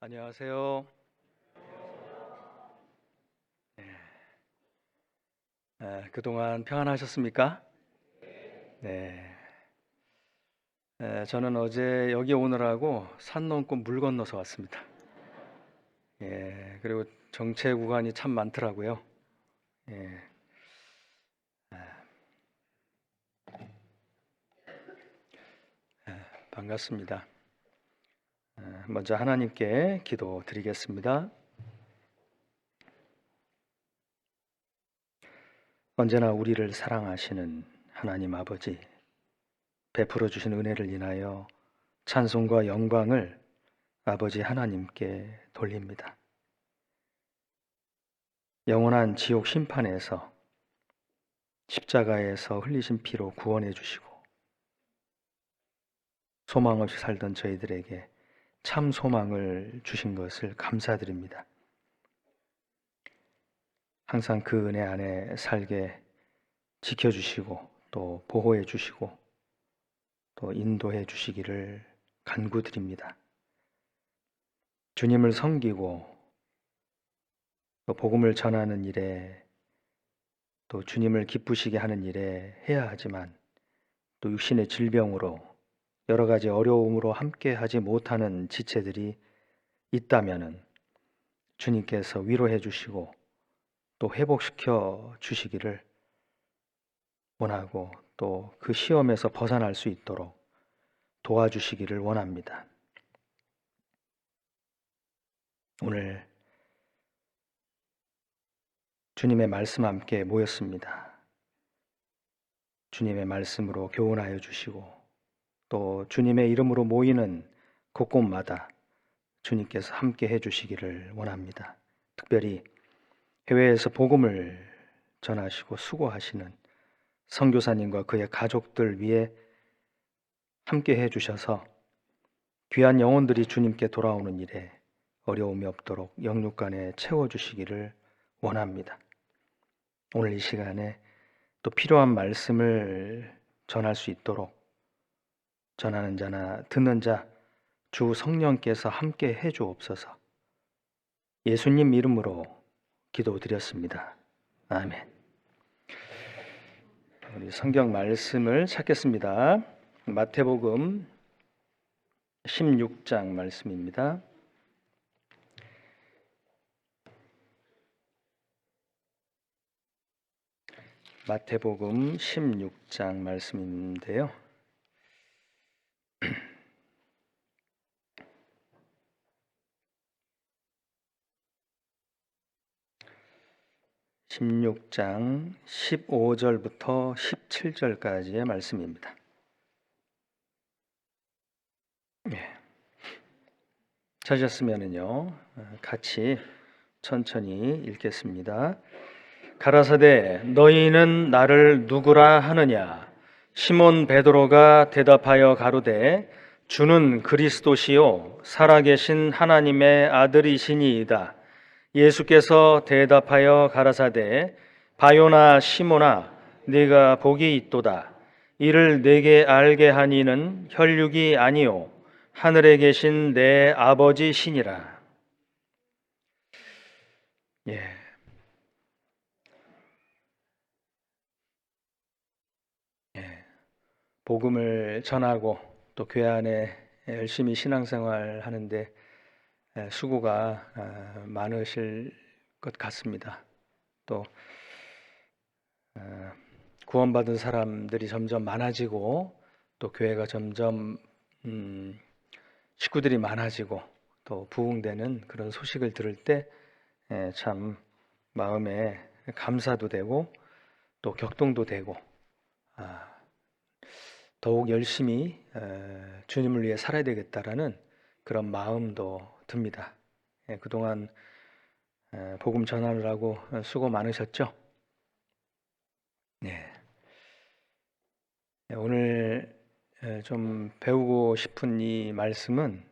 안녕하세요. 그동안 평안하셨습니까? 네. 저는 어제 여기 오느라고 산 넘고 물 건너서 왔습니다. 그리고 정체 구간이 참 많더라고요. 예, 반갑습니다. 먼저 하나님께 기도 드리겠습니다. 언제나 우리를 사랑하시는 하나님 아버지, 베풀어 주신 은혜를 인하여 찬송과 영광을 아버지 하나님께 돌립니다. 영원한 지옥 심판에서 십자가에서 흘리신 피로 구원해 주시고 소망 없이 살던 저희들에게 참 소망을 주신 것을 감사드립니다. 항상 그 은혜 안에 살게 지켜주시고 또 보호해 주시고 또 인도해 주시기를 간구드립니다. 주님을 섬기고 또 복음을 전하는 일에 또 주님을 기쁘시게 하는 일에 해야 하지만 또 육신의 질병으로 여러 가지 어려움으로 함께 하지 못하는 지체들이 있다면은 주님께서 위로해 주시고 또 회복시켜 주시기를 원하고 또 그 시험에서 벗어날 수 있도록 도와주시기를 원합니다. 오늘 주님의 말씀 함께 모였습니다. 주님의 말씀으로 교훈하여 주시고 또 주님의 이름으로 모이는 곳곳마다 주님께서 함께 해주시기를 원합니다. 특별히 해외에서 복음을 전하시고 수고하시는 선교사님과 그의 가족들 위해 함께 해주셔서 귀한 영혼들이 주님께 돌아오는 일에 어려움이 없도록 영육간에 채워주시기를 원합니다. 오늘 이 시간에 또 필요한 말씀을 전할 수 있도록 전하는 자나 듣는 자 주 성령께서 함께 해주옵소서. 예수님 이름으로 기도드렸습니다. 아멘. 우리 성경 말씀을 찾겠습니다. 마태복음 16장 말씀입니다. 마태복음 16장 말씀인데요. 16장 15절부터 17절까지의 말씀입니다. 찾으셨으면요, 같이 천천히 읽겠습니다. 가라사대 너희는 나를 누구라 하느냐? 시몬 베드로가 대답하여 가로되 주는 그리스도시요 살아계신 하나님의 아들이시니이다. 예수께서 대답하여 가라사대 바요나 시몬아 네가 복이 있도다. 이를 내게 알게 한 이는 혈육이 아니요 하늘에 계신 내 아버지시니라. 복음을 전하고 또 교회 안에 열심히 신앙생활 하는데 수고가 많으실 것 같습니다. 또 구원받은 사람들이 점점 많아지고 또 교회가 점점 식구들이 많아지고 또 부흥되는 그런 소식을 들을 때 참 마음에 감사도 되고 또 격동도 되고 더욱 열심히 주님을 위해 살아야 되겠다라는 그런 마음도 듭니다. 그동안 복음 전하느라고 수고 많으셨죠? 오늘 좀 배우고 싶은 이 말씀은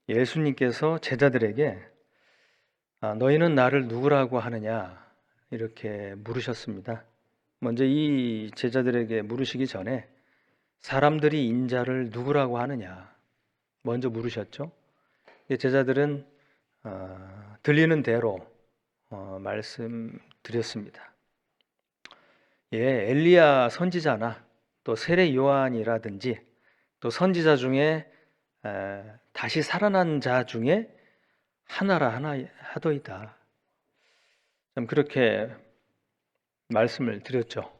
예수님께서 제자들에게 너희는 나를 누구라고 하느냐 이렇게 물으셨습니다. 먼저 이 제자들에게 물으시기 전에 사람들이 인자를 누구라고 하느냐 먼저 물으셨죠. 제자들은 들리는 대로 말씀드렸습니다. 엘리야 선지자나 또 세례 요한이라든지 또 선지자 중에 다시 살아난 자 중에 하나라 하더이다. 좀 그렇게 말씀을 드렸죠.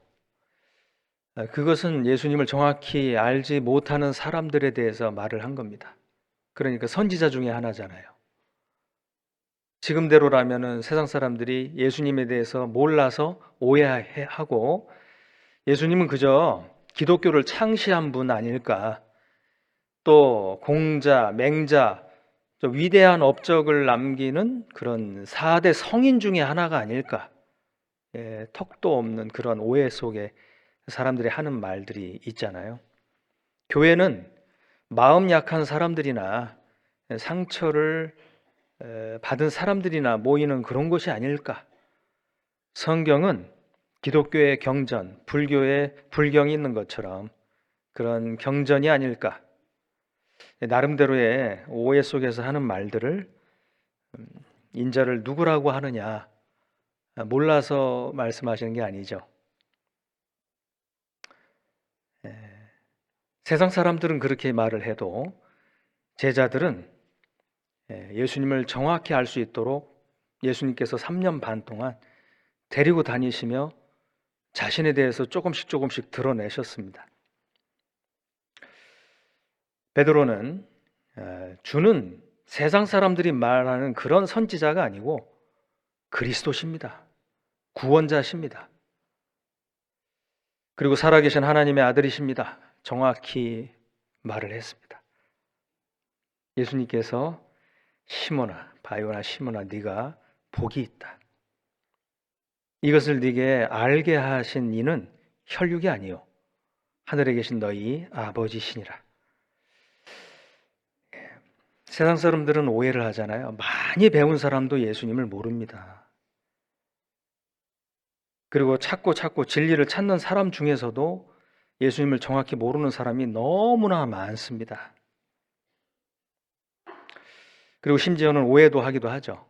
그것은 예수님을 정확히 알지 못하는 사람들에 대해서 말을 한 겁니다. 그러니까 선지자 중에 하나잖아요. 지금대로라면은 세상 사람들이 예수님에 대해서 몰라서 오해하고 예수님은 그저 기독교를 창시한 분 아닐까, 또 공자, 맹자, 위대한 업적을 남기는 그런 4대 성인 중에 하나가 아닐까, 턱도 없는 그런 오해 속에 사람들이 하는 말들이 있잖아요. 교회는 마음 약한 사람들이나 상처를 받은 사람들이나 모이는 그런 곳이 아닐까. 성경은 기독교의 경전, 불교의 불경이 있는 것처럼 그런 경전이 아닐까. 나름대로의 오해 속에서 하는 말들을 인자를 누구라고 하느냐, 몰라서 말씀하시는 게 아니죠. 세상 사람들은 그렇게 말을 해도 제자들은 예수님을 정확히 알 수 있도록 예수님께서 3년 반 동안 데리고 다니시며 자신에 대해서 조금씩 드러내셨습니다. 베드로는 주는 세상 사람들이 말하는 그런 선지자가 아니고 그리스도십니다. 구원자십니다. 그리고 살아계신 하나님의 아들이십니다. 정확히 말을 했습니다. 예수님께서 시몬아, 바요나 시몬아, 네가 복이 있다. 이것을 네게 알게 하신 이는 혈육이 아니요 하늘에 계신 너희 아버지시니라. 세상 사람들은 오해를 하잖아요. 많이 배운 사람도 예수님을 모릅니다. 그리고 찾고 진리를 찾는 사람 중에서도 예수님을 정확히 모르는 사람이 너무나 많습니다. 그리고 심지어는 오해도 하기도 하죠.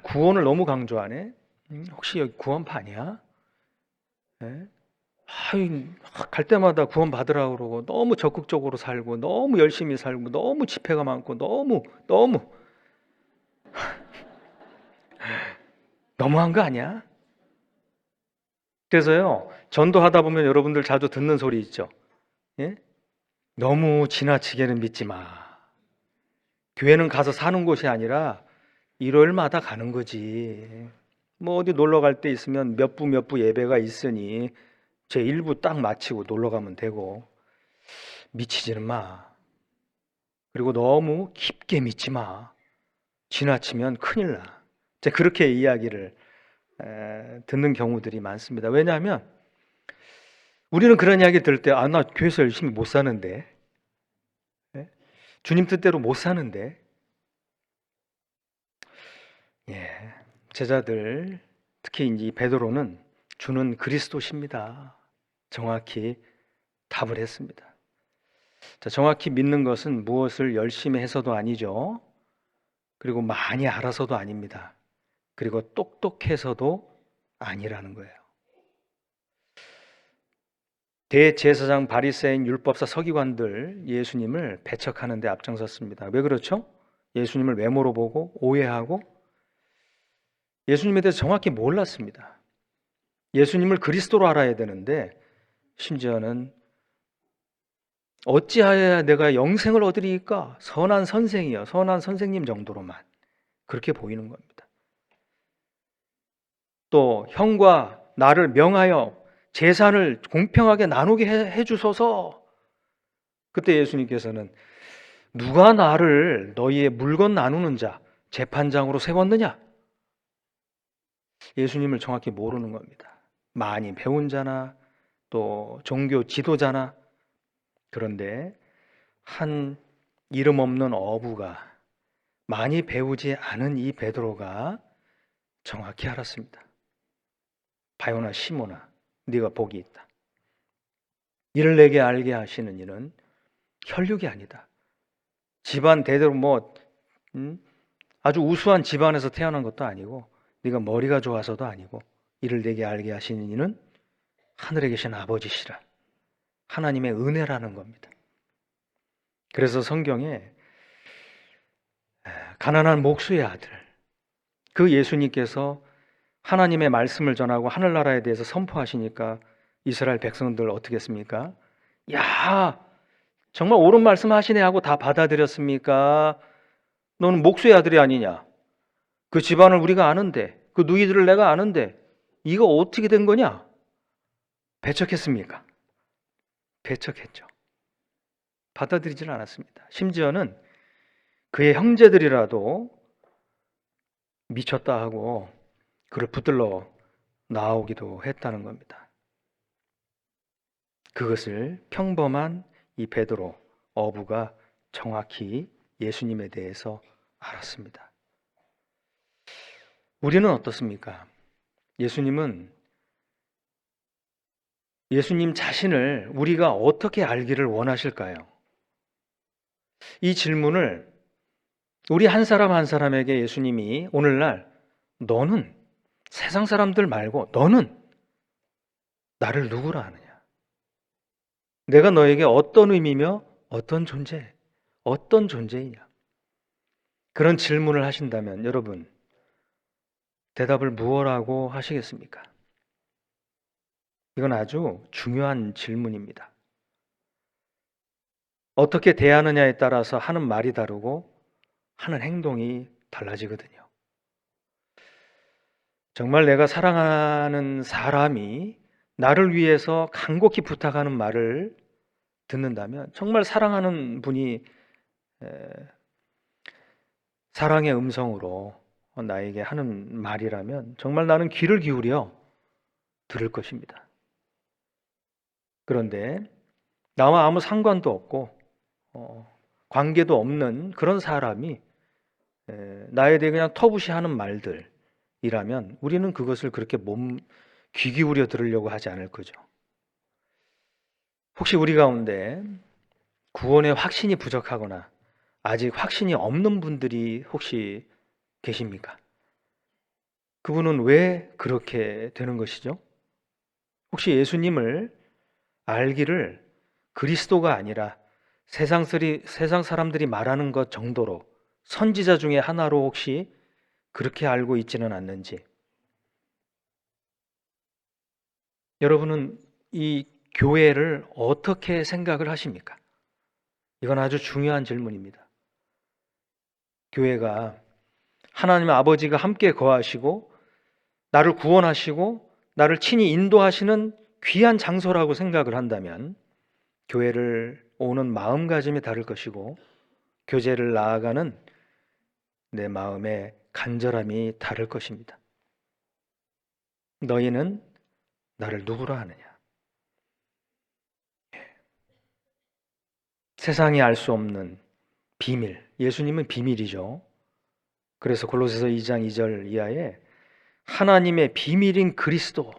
구원을 너무 강조하네. 혹시 여기 구원파 아니야? 네? 갈 때마다 구원 받으라고 그러고 너무 적극적으로 살고 너무 열심히 살고 너무 집회가 많고 너무 너무한 거 아니야? 그래서요, 전도하다 보면 여러분들 자주 듣는 소리 있죠. 예? 너무 지나치게는 믿지 마. 교회는 가서 사는 곳이 아니라 일요일마다 가는 거지. 뭐 어디 놀러 갈 때 있으면 몇 부 예배가 있으니 제 1부 딱 마치고 놀러 가면 되고, 미치지는 마. 그리고 너무 깊게 믿지 마. 지나치면 큰일 나. 그렇게 이야기를 듣는 경우들이 많습니다. 왜냐하면 우리는 그런 이야기 들을 때 나 교회에서 열심히 못 사는데, 주님 뜻대로 못 사는데, 제자들, 특히 이 베드로는 주는 그리스도십니다. 정확히 답을 했습니다. 정확히 믿는 것은 무엇을 열심히 해서도 아니죠. 그리고 많이 알아서도 아닙니다. 그리고 똑똑해서도 아니라는 거예요. 대제사장, 바리새인, 율법사, 서기관들 예수님을 배척하는 데 앞장섰습니다. 왜 그렇죠? 예수님을 외모로 보고 오해하고 예수님에 대해서 정확히 몰랐습니다. 예수님을 그리스도로 알아야 되는데 심지어는 어찌하여야 내가 영생을 얻으리까? 선한 선생이요, 선한 선생님 정도로만 그렇게 보이는 겁니다. 또 형과 나를 명하여 재산을 공평하게 나누게 해주소서. 그때 예수님께서는 누가 나를 너희의 물건 나누는 자 재판장으로 세웠느냐? 예수님을 정확히 모르는 겁니다. 많이 배운 자나 또 종교 지도자나. 그런데 한 이름 없는 어부가, 많이 배우지 않은 이 베드로가 정확히 알았습니다. 바요나 시몬아, 네가 복이 있다. 이를 내게 알게 하시는 이는 혈육이 아니다. 집안 대대로 아주 우수한 집안에서 태어난 것도 아니고 네가 머리가 좋아서도 아니고 이를 내게 알게 하시는 이는 하늘에 계신 아버지시라. 하나님의 은혜라는 겁니다. 그래서 성경에 가난한 목수의 아들, 그 예수님께서 하나님의 말씀을 전하고 하늘나라에 대해서 선포하시니까 이스라엘 백성들 어떻게 했습니까? 야, 정말 옳은 말씀 하시네 하고 다 받아들였습니까? 너는 목수의 아들이 아니냐? 그 집안을 우리가 아는데, 그 누이들을 내가 아는데 이거 어떻게 된 거냐? 배척했습니까? 배척했죠. 받아들이질 않았습니다. 심지어는 그의 형제들이라도 미쳤다 하고 그를 붙들러 나오기도 했다는 겁니다. 그것을 평범한 이 베드로 어부가 정확히 예수님에 대해서 알았습니다. 우리는 어떻습니까? 예수님 자신을 우리가 어떻게 알기를 원하실까요? 이 질문을 우리 한 사람 한 사람에게 예수님이 오늘날 너는 세상 사람들 말고 너는 나를 누구라 하느냐? 내가 너에게 어떤 의미며 어떤 존재이냐? 그런 질문을 하신다면 여러분 대답을 무엇라고 하시겠습니까? 이건 아주 중요한 질문입니다. 어떻게 대하느냐에 따라서 하는 말이 다르고 하는 행동이 달라지거든요. 정말 내가 사랑하는 사람이 나를 위해서 간곡히 부탁하는 말을 듣는다면, 정말 사랑하는 분이 사랑의 음성으로 나에게 하는 말이라면 정말 나는 귀를 기울여 들을 것입니다. 그런데 나와 아무 상관도 없고 관계도 없는 그런 사람이 나에 대해 그냥 터부시하는 말들이라면 우리는 그것을 그렇게 귀 기울여 들으려고 하지 않을 거죠. 혹시 우리 가운데 구원의 확신이 부족하거나 아직 확신이 없는 분들이 혹시 계십니까? 그분은 왜 그렇게 되는 것이죠? 혹시 예수님을 알기를 그리스도가 아니라 세상 사람들이 말하는 것 정도로 선지자 중에 하나로 혹시 그렇게 알고 있지는 않는지, 여러분은 이 교회를 어떻게 생각을 하십니까? 이건 아주 중요한 질문입니다. 교회가 하나님 아버지가 함께 거하시고 나를 구원하시고 나를 친히 인도하시는 귀한 장소라고 생각을 한다면 교회를 오는 마음가짐이 다를 것이고 교제를 나아가는 내 마음의 간절함이 다를 것입니다. 너희는 나를 누구라 하느냐? 세상이 알 수 없는 비밀, 예수님은 비밀이죠. 그래서 골로새서 2장 2절 이하에 하나님의 비밀인 그리스도,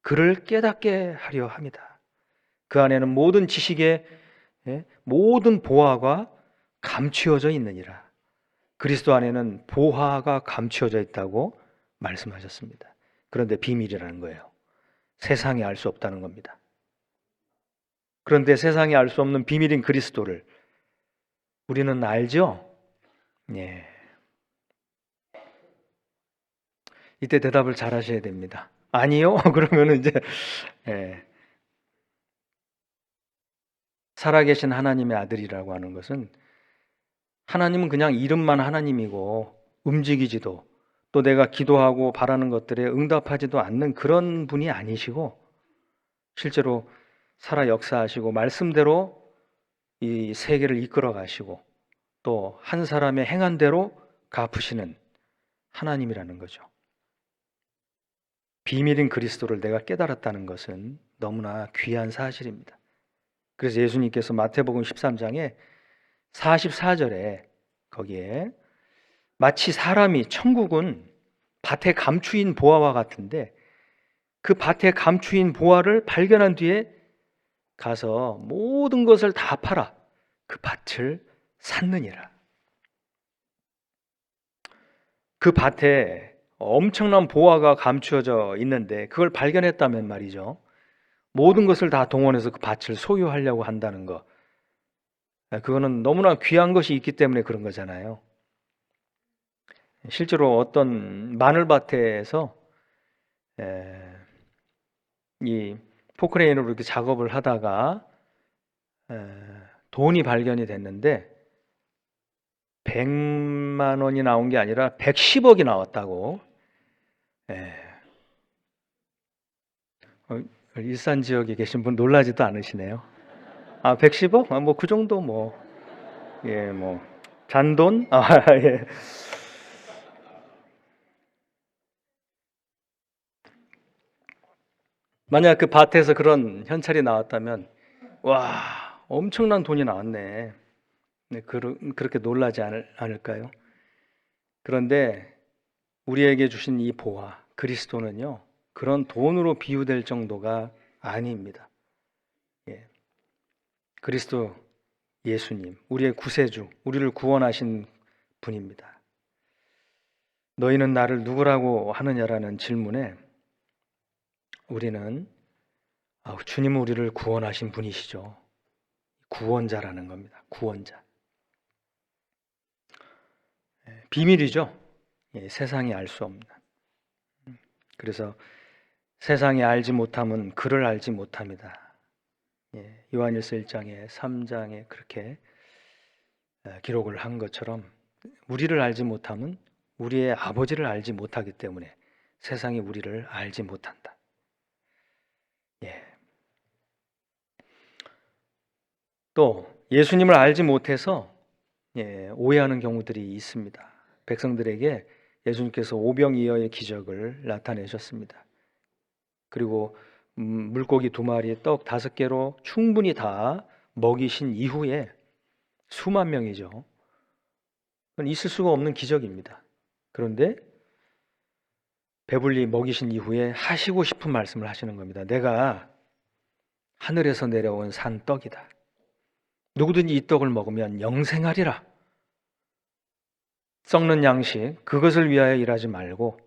그를 깨닫게 하려 합니다. 그 안에는 모든 지식의 모든 보화가 감추어져 있느니라. 그리스도 안에는 보화가 감추어져 있다고 말씀하셨습니다. 그런데 비밀이라는 거예요. 세상이 알 수 없다는 겁니다. 그런데 세상이 알 수 없는 비밀인 그리스도를 우리는 알죠? 예. 이때 대답을 잘 하셔야 됩니다. 아니요? 그러면은 이제 살아계신 하나님의 아들이라고 하는 것은 하나님은 그냥 이름만 하나님이고 움직이지도 또 내가 기도하고 바라는 것들에 응답하지도 않는 그런 분이 아니시고 실제로 살아 역사하시고 말씀대로 이 세계를 이끌어 가시고 또 한 사람의 행한 대로 갚으시는 하나님이라는 거죠. 비밀인 그리스도를 내가 깨달았다는 것은 너무나 귀한 사실입니다. 그래서 예수님께서 마태복음 13장에 44절에 거기에 마치 사람이, 천국은 밭에 감추인 보화와 같은데 그 밭에 감추인 보화를 발견한 뒤에 가서 모든 것을 다 팔아 그 밭을 샀느니라. 그 밭에 엄청난 보화가 감추어져 있는데 그걸 발견했다면 말이죠. 모든 것을 다 동원해서 그 밭을 소유하려고 한다는 거. 그거는 너무나 귀한 것이 있기 때문에 그런 거잖아요. 실제로 어떤 마늘밭에서 이 포크레인으로 이렇게 작업을 하다가 돈이 발견이 됐는데 100만 원이 나온 게 아니라 110억이 나왔다고. 일산 지역에 계신 분 놀라지도 않으시네요. 110억? 뭐 그 정도 뭐. 예, 뭐 잔돈? 예. 만약 그 밭에서 그런 현찰이 나왔다면 와, 엄청난 돈이 나왔네. 네, 그렇게 놀라지 않을까요? 그런데 우리에게 주신 이 보화, 그리스도는요, 그런 돈으로 비유될 정도가 아닙니다. 예. 그리스도 예수님, 우리의 구세주, 우리를 구원하신 분입니다. 너희는 나를 누구라고 하느냐라는 질문에 우리는 주님은 우리를 구원하신 분이시죠. 구원자라는 겁니다. 구원자. 비밀이죠. 세상이 알 수 없는. 그래서 세상이 알지 못함은 그를 알지 못합니다. 요한일서 1장에 3장에 그렇게 기록을 한 것처럼 우리를 알지 못함은 우리의 아버지를 알지 못하기 때문에 세상이 우리를 알지 못한다. 또 예수님을 알지 못해서 오해하는 경우들이 있습니다. 백성들에게 예수님께서 오병이어의 기적을 나타내셨습니다. 그리고 물고기 2마리, 떡 5개로 충분히 다 먹이신 이후에 수만 명이죠. 그건 있을 수가 없는 기적입니다. 그런데 배불리 먹이신 이후에 하시고 싶은 말씀을 하시는 겁니다. 내가 하늘에서 내려온 산 떡이다. 누구든지 이 떡을 먹으면 영생하리라. 썩는 양식, 그것을 위하여 일하지 말고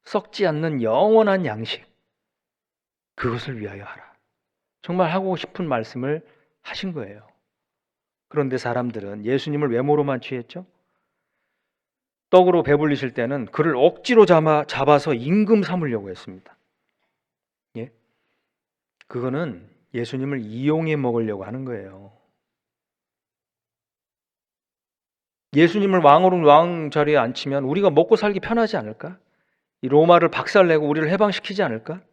썩지 않는 영원한 양식, 그것을 위하여 하라. 정말 하고 싶은 말씀을 하신 거예요. 그런데 사람들은 예수님을 외모로만 취했죠. 떡으로 배불리실 때는 그를 억지로 잡아서 임금 삼으려고 했습니다. 그거는 예수님을 이용해 먹으려고 하는 거예요. 예수님을 왕 자리에 앉히면 우리가 먹고 살기 편하지 않을까? 이 로마를 박살내고 우리를 해방시키지 않을까?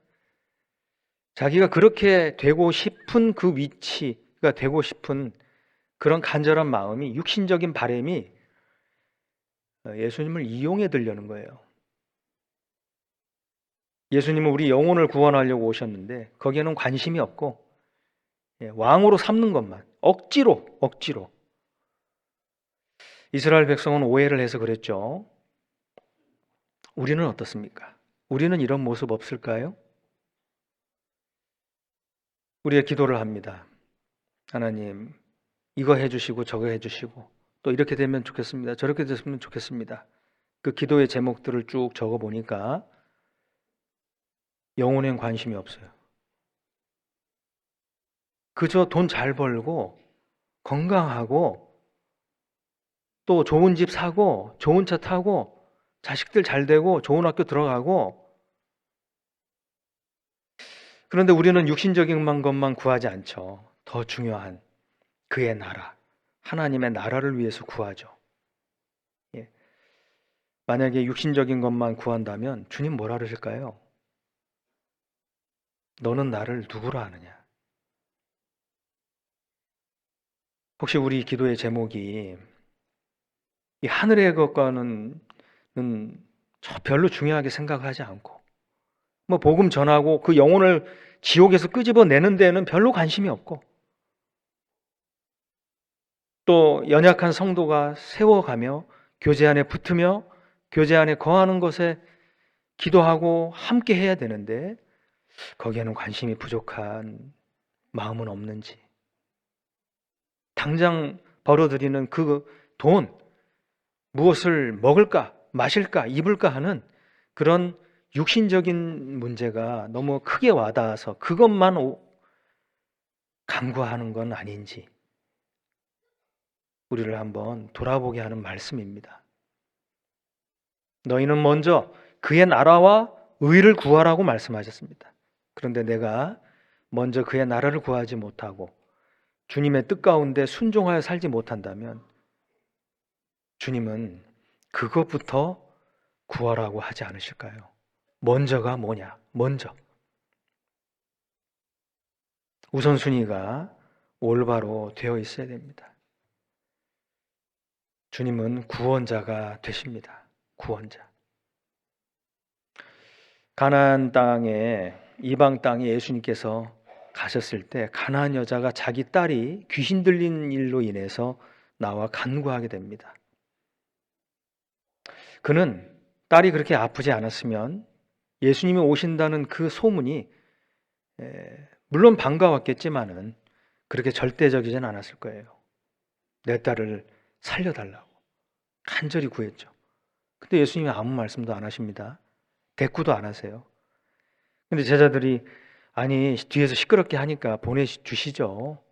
자기가 그렇게 되고 싶은 그 위치가 되고 싶은 그런 간절한 마음이, 육신적인 바람이 예수님을 이용해 들려는 거예요. 예수님은 우리 영혼을 구원하려고 오셨는데 거기에는 관심이 없고 왕으로 삼는 것만 억지로. 이스라엘 백성은 오해를 해서 그랬죠. 우리는 어떻습니까? 우리는 이런 모습 없을까요? 우리의 기도를 합니다. 하나님, 이거 해주시고 저거 해주시고 또 이렇게 되면 좋겠습니다. 저렇게 됐으면 좋겠습니다. 그 기도의 제목들을 쭉 적어보니까 영혼엔 관심이 없어요. 그저 돈 잘 벌고 건강하고 또 좋은 집 사고 좋은 차 타고 자식들 잘 되고 좋은 학교 들어가고. 그런데 우리는 육신적인 것만 구하지 않죠. 더 중요한 그의 나라, 하나님의 나라를 위해서 구하죠. 만약에 육신적인 것만 구한다면 주님 뭐라 그러실까요? 너는 나를 누구로 아느냐? 혹시 우리 기도의 제목이 이 하늘의 것과는 별로 중요하게 생각하지 않고 뭐 복음 전하고 그 영혼을 지옥에서 끄집어내는 데는 별로 관심이 없고 또 연약한 성도가 세워가며 교제 안에 붙으며 교제 안에 거하는 것에 기도하고 함께 해야 되는데 거기에는 관심이 부족한 마음은 없는지, 당장 벌어들이는 그 돈 무엇을 먹을까 마실까, 입을까 하는 그런 육신적인 문제가 너무 크게 와닿아서 그것만 간구하는 건 아닌지 우리를 한번 돌아보게 하는 말씀입니다. 너희는 먼저 그의 나라와 의를 구하라고 말씀하셨습니다. 그런데 내가 먼저 그의 나라를 구하지 못하고 주님의 뜻 가운데 순종하여 살지 못한다면 주님은 그것부터 구하라고 하지 않으실까요? 먼저가 뭐냐? 먼저. 우선순위가 올바로 되어 있어야 됩니다. 주님은 구원자가 되십니다. 구원자. 가나안 땅에, 이방 땅에 예수님께서 가셨을 때 가나안 여자가 자기 딸이 귀신 들린 일로 인해서 나와 간구하게 됩니다. 그는 딸이 그렇게 아프지 않았으면 예수님이 오신다는 그 소문이 물론 반가웠겠지만은 그렇게 절대적이진 않았을 거예요. 내 딸을 살려달라고 간절히 구했죠. 근데 예수님이 아무 말씀도 안 하십니다. 대꾸도 안 하세요. 근데 제자들이 아니 뒤에서 시끄럽게 하니까 보내주시죠.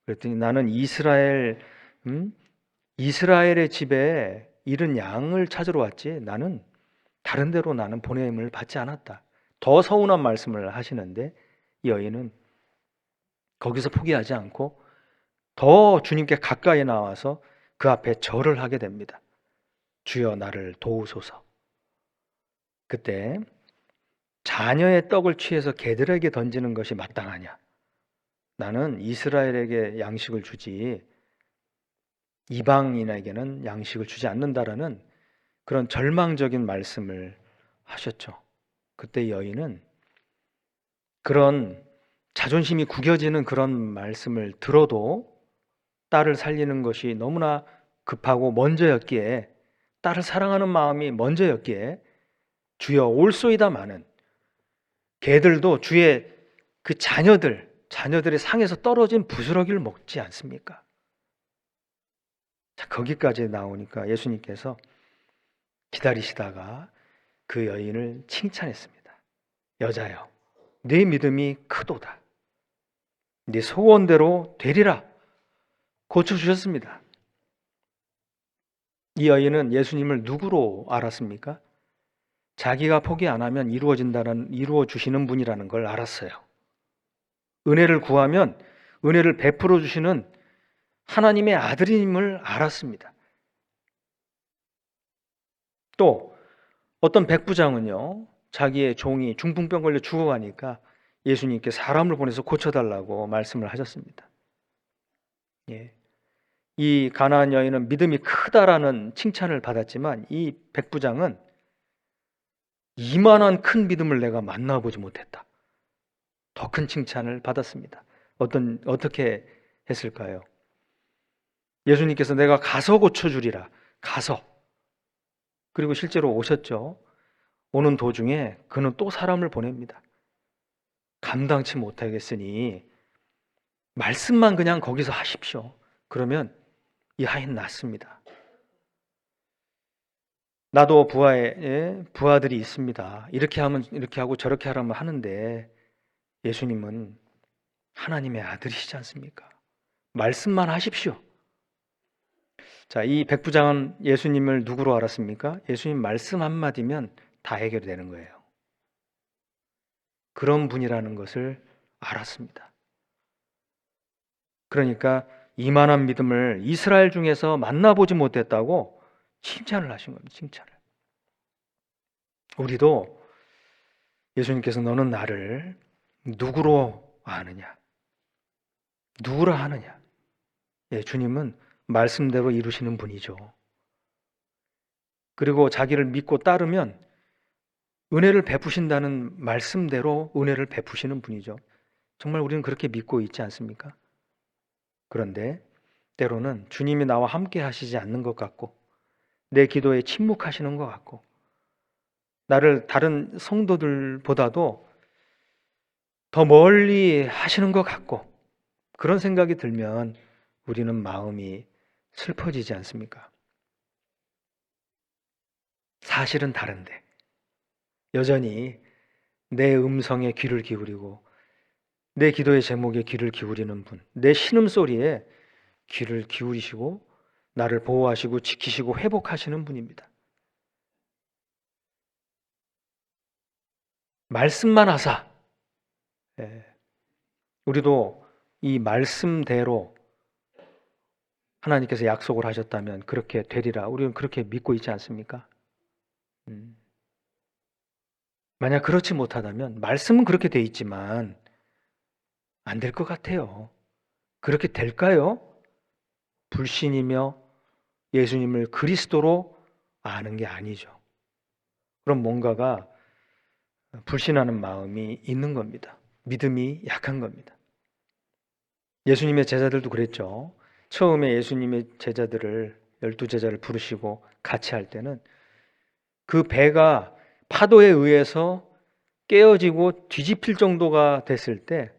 그랬더니 나는 이스라엘의 집에 잃은 양을 찾으러 왔지 나는 다른 데로 나는 보냄을 받지 않았다. 더 서운한 말씀을 하시는데 이 여인은 거기서 포기하지 않고 더 주님께 가까이 나와서 그 앞에 절을 하게 됩니다. 주여 나를 도우소서. 그때 자녀의 떡을 취해서 개들에게 던지는 것이 마땅하냐? 나는 이스라엘에게 양식을 주지 이방인에게는 양식을 주지 않는다라는 그런 절망적인 말씀을 하셨죠. 그때 여인은 그런 자존심이 구겨지는 그런 말씀을 들어도 딸을 살리는 것이 너무나 급하고 먼저였기에 딸을 사랑하는 마음이 먼저였기에 주여 올소이다마는 개들도 주의 그 자녀들의 상에서 떨어진 부스러기를 먹지 않습니까? 자, 거기까지 나오니까 예수님께서 기다리시다가 그 여인을 칭찬했습니다. 여자여, 네 믿음이 크도다. 네 소원대로 되리라. 고쳐주셨습니다. 이 여인은 예수님을 누구로 알았습니까? 자기가 포기 안 하면 이루어 주시는 분이라는 걸 알았어요. 은혜를 구하면 은혜를 베풀어 주시는 하나님의 아들임을 알았습니다. 또 어떤 백부장은요, 자기의 종이 중풍병 걸려 죽어가니까 예수님께 사람을 보내서 고쳐달라고 말씀을 하셨습니다. 예. 이 가나안 여인은 믿음이 크다라는 칭찬을 받았지만 이 백부장은 이만한 큰 믿음을 내가 만나보지 못했다. 더 큰 칭찬을 받았습니다. 어떻게 했을까요? 예수님께서 내가 가서 고쳐주리라. 가서. 그리고 실제로 오셨죠. 오는 도중에 그는 또 사람을 보냅니다. 감당치 못하겠으니 말씀만 그냥 거기서 하십시오. 그러면 이 아이는 낫습니다. 나도 부하들이 있습니다. 이렇게 하면 이렇게 하고 저렇게 하라면 하는데 예수님은 하나님의 아들이시지 않습니까? 말씀만 하십시오. 자, 이 백부장은 예수님을 누구로 알았습니까? 예수님 말씀 한마디면 다 해결되는 거예요. 그런 분이라는 것을 알았습니다. 그러니까 이만한 믿음을 이스라엘 중에서 만나보지 못했다고 칭찬을 하신 겁니다. 칭찬을. 우리도 예수님께서 너는 나를 누구로 아느냐? 누구라 하느냐? 예, 주님은 말씀대로 이루시는 분이죠. 그리고 자기를 믿고 따르면 은혜를 베푸신다는 말씀대로 은혜를 베푸시는 분이죠. 정말 우리는 그렇게 믿고 있지 않습니까? 그런데 때로는 주님이 나와 함께 하시지 않는 것 같고 내 기도에 침묵하시는 것 같고 나를 다른 성도들보다도 더 멀리 하시는 것 같고 그런 생각이 들면 우리는 마음이 슬퍼지지 않습니까? 사실은 다른데 여전히 내 음성에 귀를 기울이고 내 기도의 제목에 귀를 기울이는 분, 내 신음소리에 귀를 기울이시고 나를 보호하시고 지키시고 회복하시는 분입니다. 말씀만 하사. 우리도 이 말씀대로 하나님께서 약속을 하셨다면 그렇게 되리라. 우리는 그렇게 믿고 있지 않습니까? 만약 그렇지 못하다면 말씀은 그렇게 돼 있지만 안 될 것 같아요. 그렇게 될까요? 불신이며 예수님을 그리스도로 아는 게 아니죠. 그럼 뭔가가 불신하는 마음이 있는 겁니다. 믿음이 약한 겁니다. 예수님의 제자들도 그랬죠. 처음에 예수님의 제자들을 12제자를 부르시고 같이 할 때는 그 배가 파도에 의해서 깨어지고 뒤집힐 정도가 됐을 때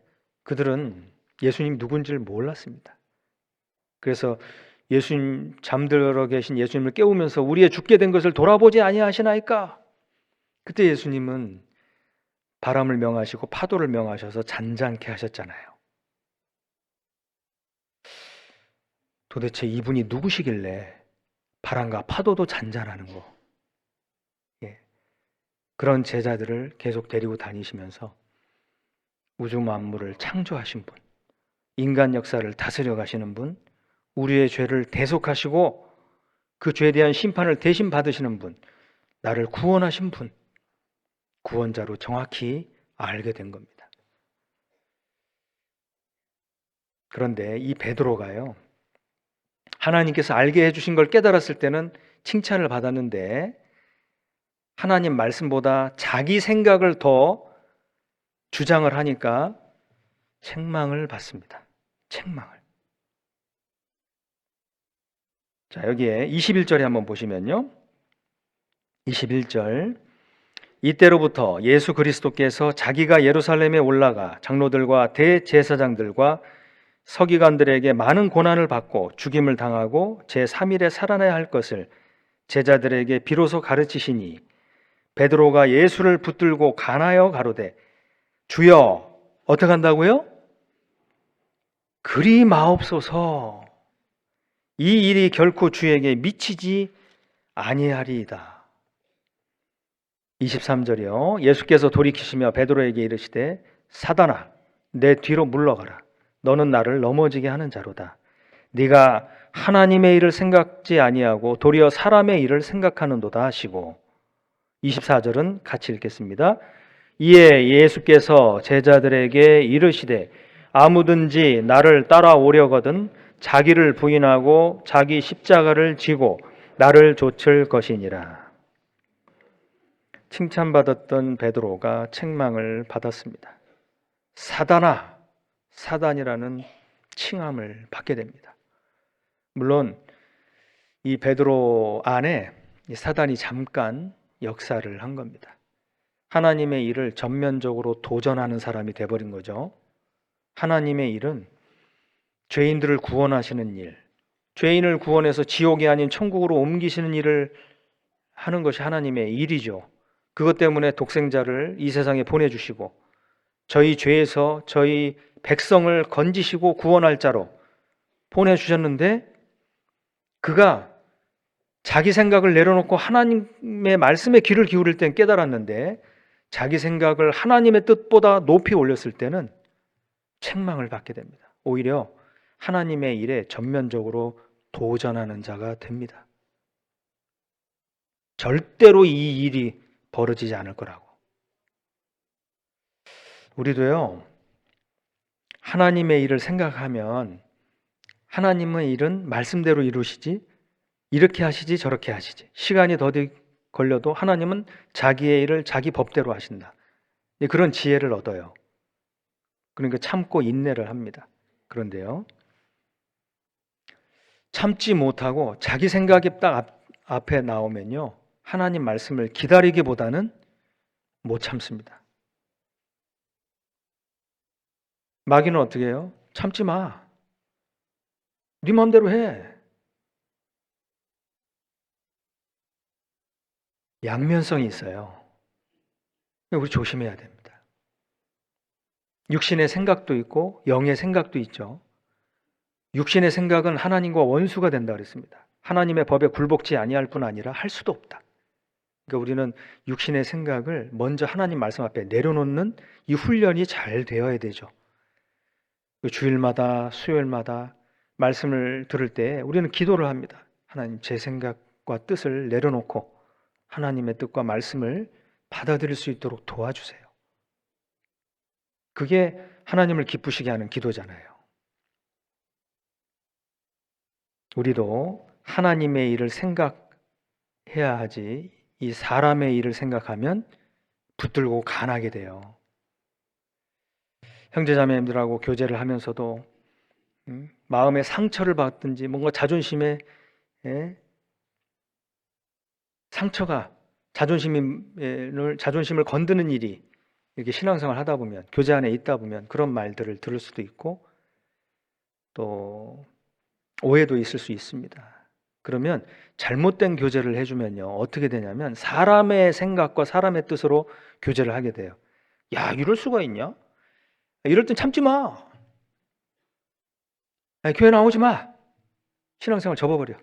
그들은 예수님 누군지를 몰랐습니다. 그래서 예수님 잠들어 계신 예수님을 깨우면서 우리의 죽게 된 것을 돌아보지 아니하시나이까? 그때 예수님은 바람을 명하시고 파도를 명하셔서 잔잔케 하셨잖아요. 도대체 이분이 누구시길래 바람과 파도도 잔잔하는 거? 그런 제자들을 계속 데리고 다니시면서 우주 만물을 창조하신 분, 인간 역사를 다스려 가시는 분, 우리의 죄를 대속하시고 그 죄에 대한 심판을 대신 받으시는 분, 나를 구원하신 분, 구원자로 정확히 알게 된 겁니다. 그런데 이 베드로가요, 하나님께서 알게 해주신 걸 깨달았을 때는 칭찬을 받았는데 하나님 말씀보다 자기 생각을 더 주장을 하니까 책망을 받습니다. 책망을. 자, 여기에 21절에 한번 보시면요. 21절. 이때로부터 예수 그리스도께서 자기가 예루살렘에 올라가 장로들과 대제사장들과 서기관들에게 많은 고난을 받고 죽임을 당하고 제3일에 살아나야 할 것을 제자들에게 비로소 가르치시니 베드로가 예수를 붙들고 간하여 가로되 주여 어떻게 한다고요? 그리 마옵소서. 이 일이 결코 주에게 미치지 아니하리이다. 23절이요. 예수께서 돌이키시며 베드로에게 이르시되 사단아 내 뒤로 물러가라. 너는 나를 넘어지게 하는 자로다. 네가 하나님의 일을 생각지 아니하고 도리어 사람의 일을 생각하는도다 하시고 24절은 같이 읽겠습니다. 이에 예수께서 제자들에게 이르시되 아무든지 나를 따라오려거든 자기를 부인하고 자기 십자가를 지고 나를 좇을 것이니라. 칭찬받았던 베드로가 책망을 받았습니다. 사단아, 사단이라는 칭함을 받게 됩니다. 물론 이 베드로 안에 사단이 잠깐 역사를 한 겁니다. 하나님의 일을 전면적으로 도전하는 사람이 돼버린 거죠. 하나님의 일은 죄인들을 구원하시는 일, 죄인을 구원해서 지옥이 아닌 천국으로 옮기시는 일을 하는 것이 하나님의 일이죠. 그것 때문에 독생자를 이 세상에 보내주시고 저희 죄에서 저희 백성을 건지시고 구원할 자로 보내주셨는데 그가 자기 생각을 내려놓고 하나님의 말씀에 귀를 기울일 땐 깨달았는데 자기 생각을 하나님의 뜻보다 높이 올렸을 때는 책망을 받게 됩니다. 오히려 하나님의 일에 전면적으로 도전하는 자가 됩니다. 절대로 이 일이 벌어지지 않을 거라고. 우리도요, 하나님의 일을 생각하면 하나님의 일은 말씀대로 이루시지 이렇게 하시지 저렇게 하시지 시간이 더디 걸려도 하나님은 자기의 일을 자기 법대로 하신다. 그런 지혜를 얻어요. 그러니까 참고 인내를 합니다. 그런데요, 참지 못하고 자기 생각이 딱 앞에 나오면요, 하나님 말씀을 기다리기보다는 못 참습니다. 마귀는 어떻게 해요? 참지 마. 네 마음대로 해. 양면성이 있어요. 우리 조심해야 됩니다. 육신의 생각도 있고 영의 생각도 있죠. 육신의 생각은 하나님과 원수가 된다 그랬습니다. 하나님의 법에 굴복지 아니할 뿐 아니라 할 수도 없다. 그러니까 우리는 육신의 생각을 먼저 하나님 말씀 앞에 내려놓는 이 훈련이 잘 되어야 되죠. 주일마다 수요일마다 말씀을 들을 때 우리는 기도를 합니다. 하나님, 제 생각과 뜻을 내려놓고 하나님의 뜻과 말씀을 받아들일 수 있도록 도와주세요. 그게 하나님을 기쁘시게 하는 기도잖아요. 우리도 하나님의 일을 생각해야 하지 이 사람의 일을 생각하면 붙들고 간하게 돼요. 형제자매님들하고 교제를 하면서도 마음의 상처를 받든지 뭔가 자존심에 상처가 자존심을 건드는 일이 이렇게 신앙생활 하다 보면, 교제 안에 있다 보면 그런 말들을 들을 수도 있고 또 오해도 있을 수 있습니다. 그러면 잘못된 교제를 해주면요, 어떻게 되냐면 사람의 생각과 사람의 뜻으로 교제를 하게 돼요. 야, 이럴 수가 있냐? 이럴 땐 참지 마. 아니, 교회 나오지 마. 신앙생활 접어버려.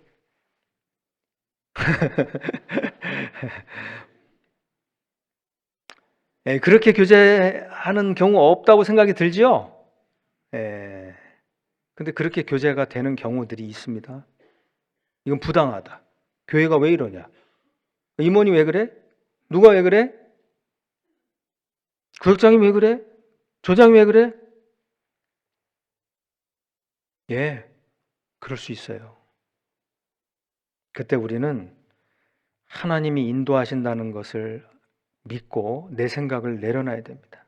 그렇게 교제하는 경우 없다고 생각이 들지요? 근데 그렇게 교제가 되는 경우들이 있습니다. 이건 부당하다. 교회가 왜 이러냐? 임원이 왜 그래? 누가 왜 그래? 구역장이 왜 그래? 조장이 왜 그래? 그럴 수 있어요. 그때 우리는 하나님이 인도하신다는 것을 믿고 내 생각을 내려놔야 됩니다.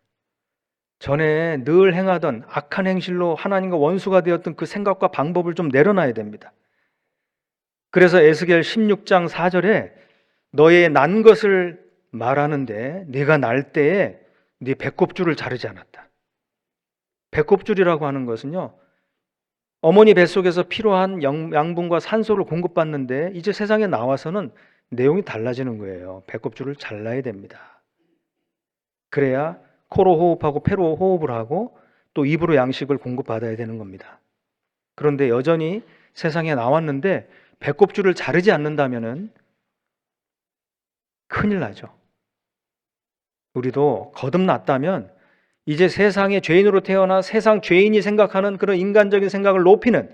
전에 늘 행하던 악한 행실로 하나님과 원수가 되었던 그 생각과 방법을 좀 내려놔야 됩니다. 그래서 에스겔 16장 4절에 너의 난 것을 말하는데 네가 날 때에 네 배꼽줄을 자르지 않았다. 배꼽줄이라고 하는 것은요, 어머니 뱃속에서 필요한 양분과 산소를 공급받는데 이제 세상에 나와서는 내용이 달라지는 거예요. 배꼽줄을 잘라야 됩니다. 그래야 코로 호흡하고 폐로 호흡을 하고 또 입으로 양식을 공급받아야 되는 겁니다. 그런데 여전히 세상에 나왔는데 배꼽줄을 자르지 않는다면은 큰일 나죠. 우리도 거듭났다면 이제 세상의 죄인으로 태어나 세상 죄인이 생각하는 그런 인간적인 생각을 높이는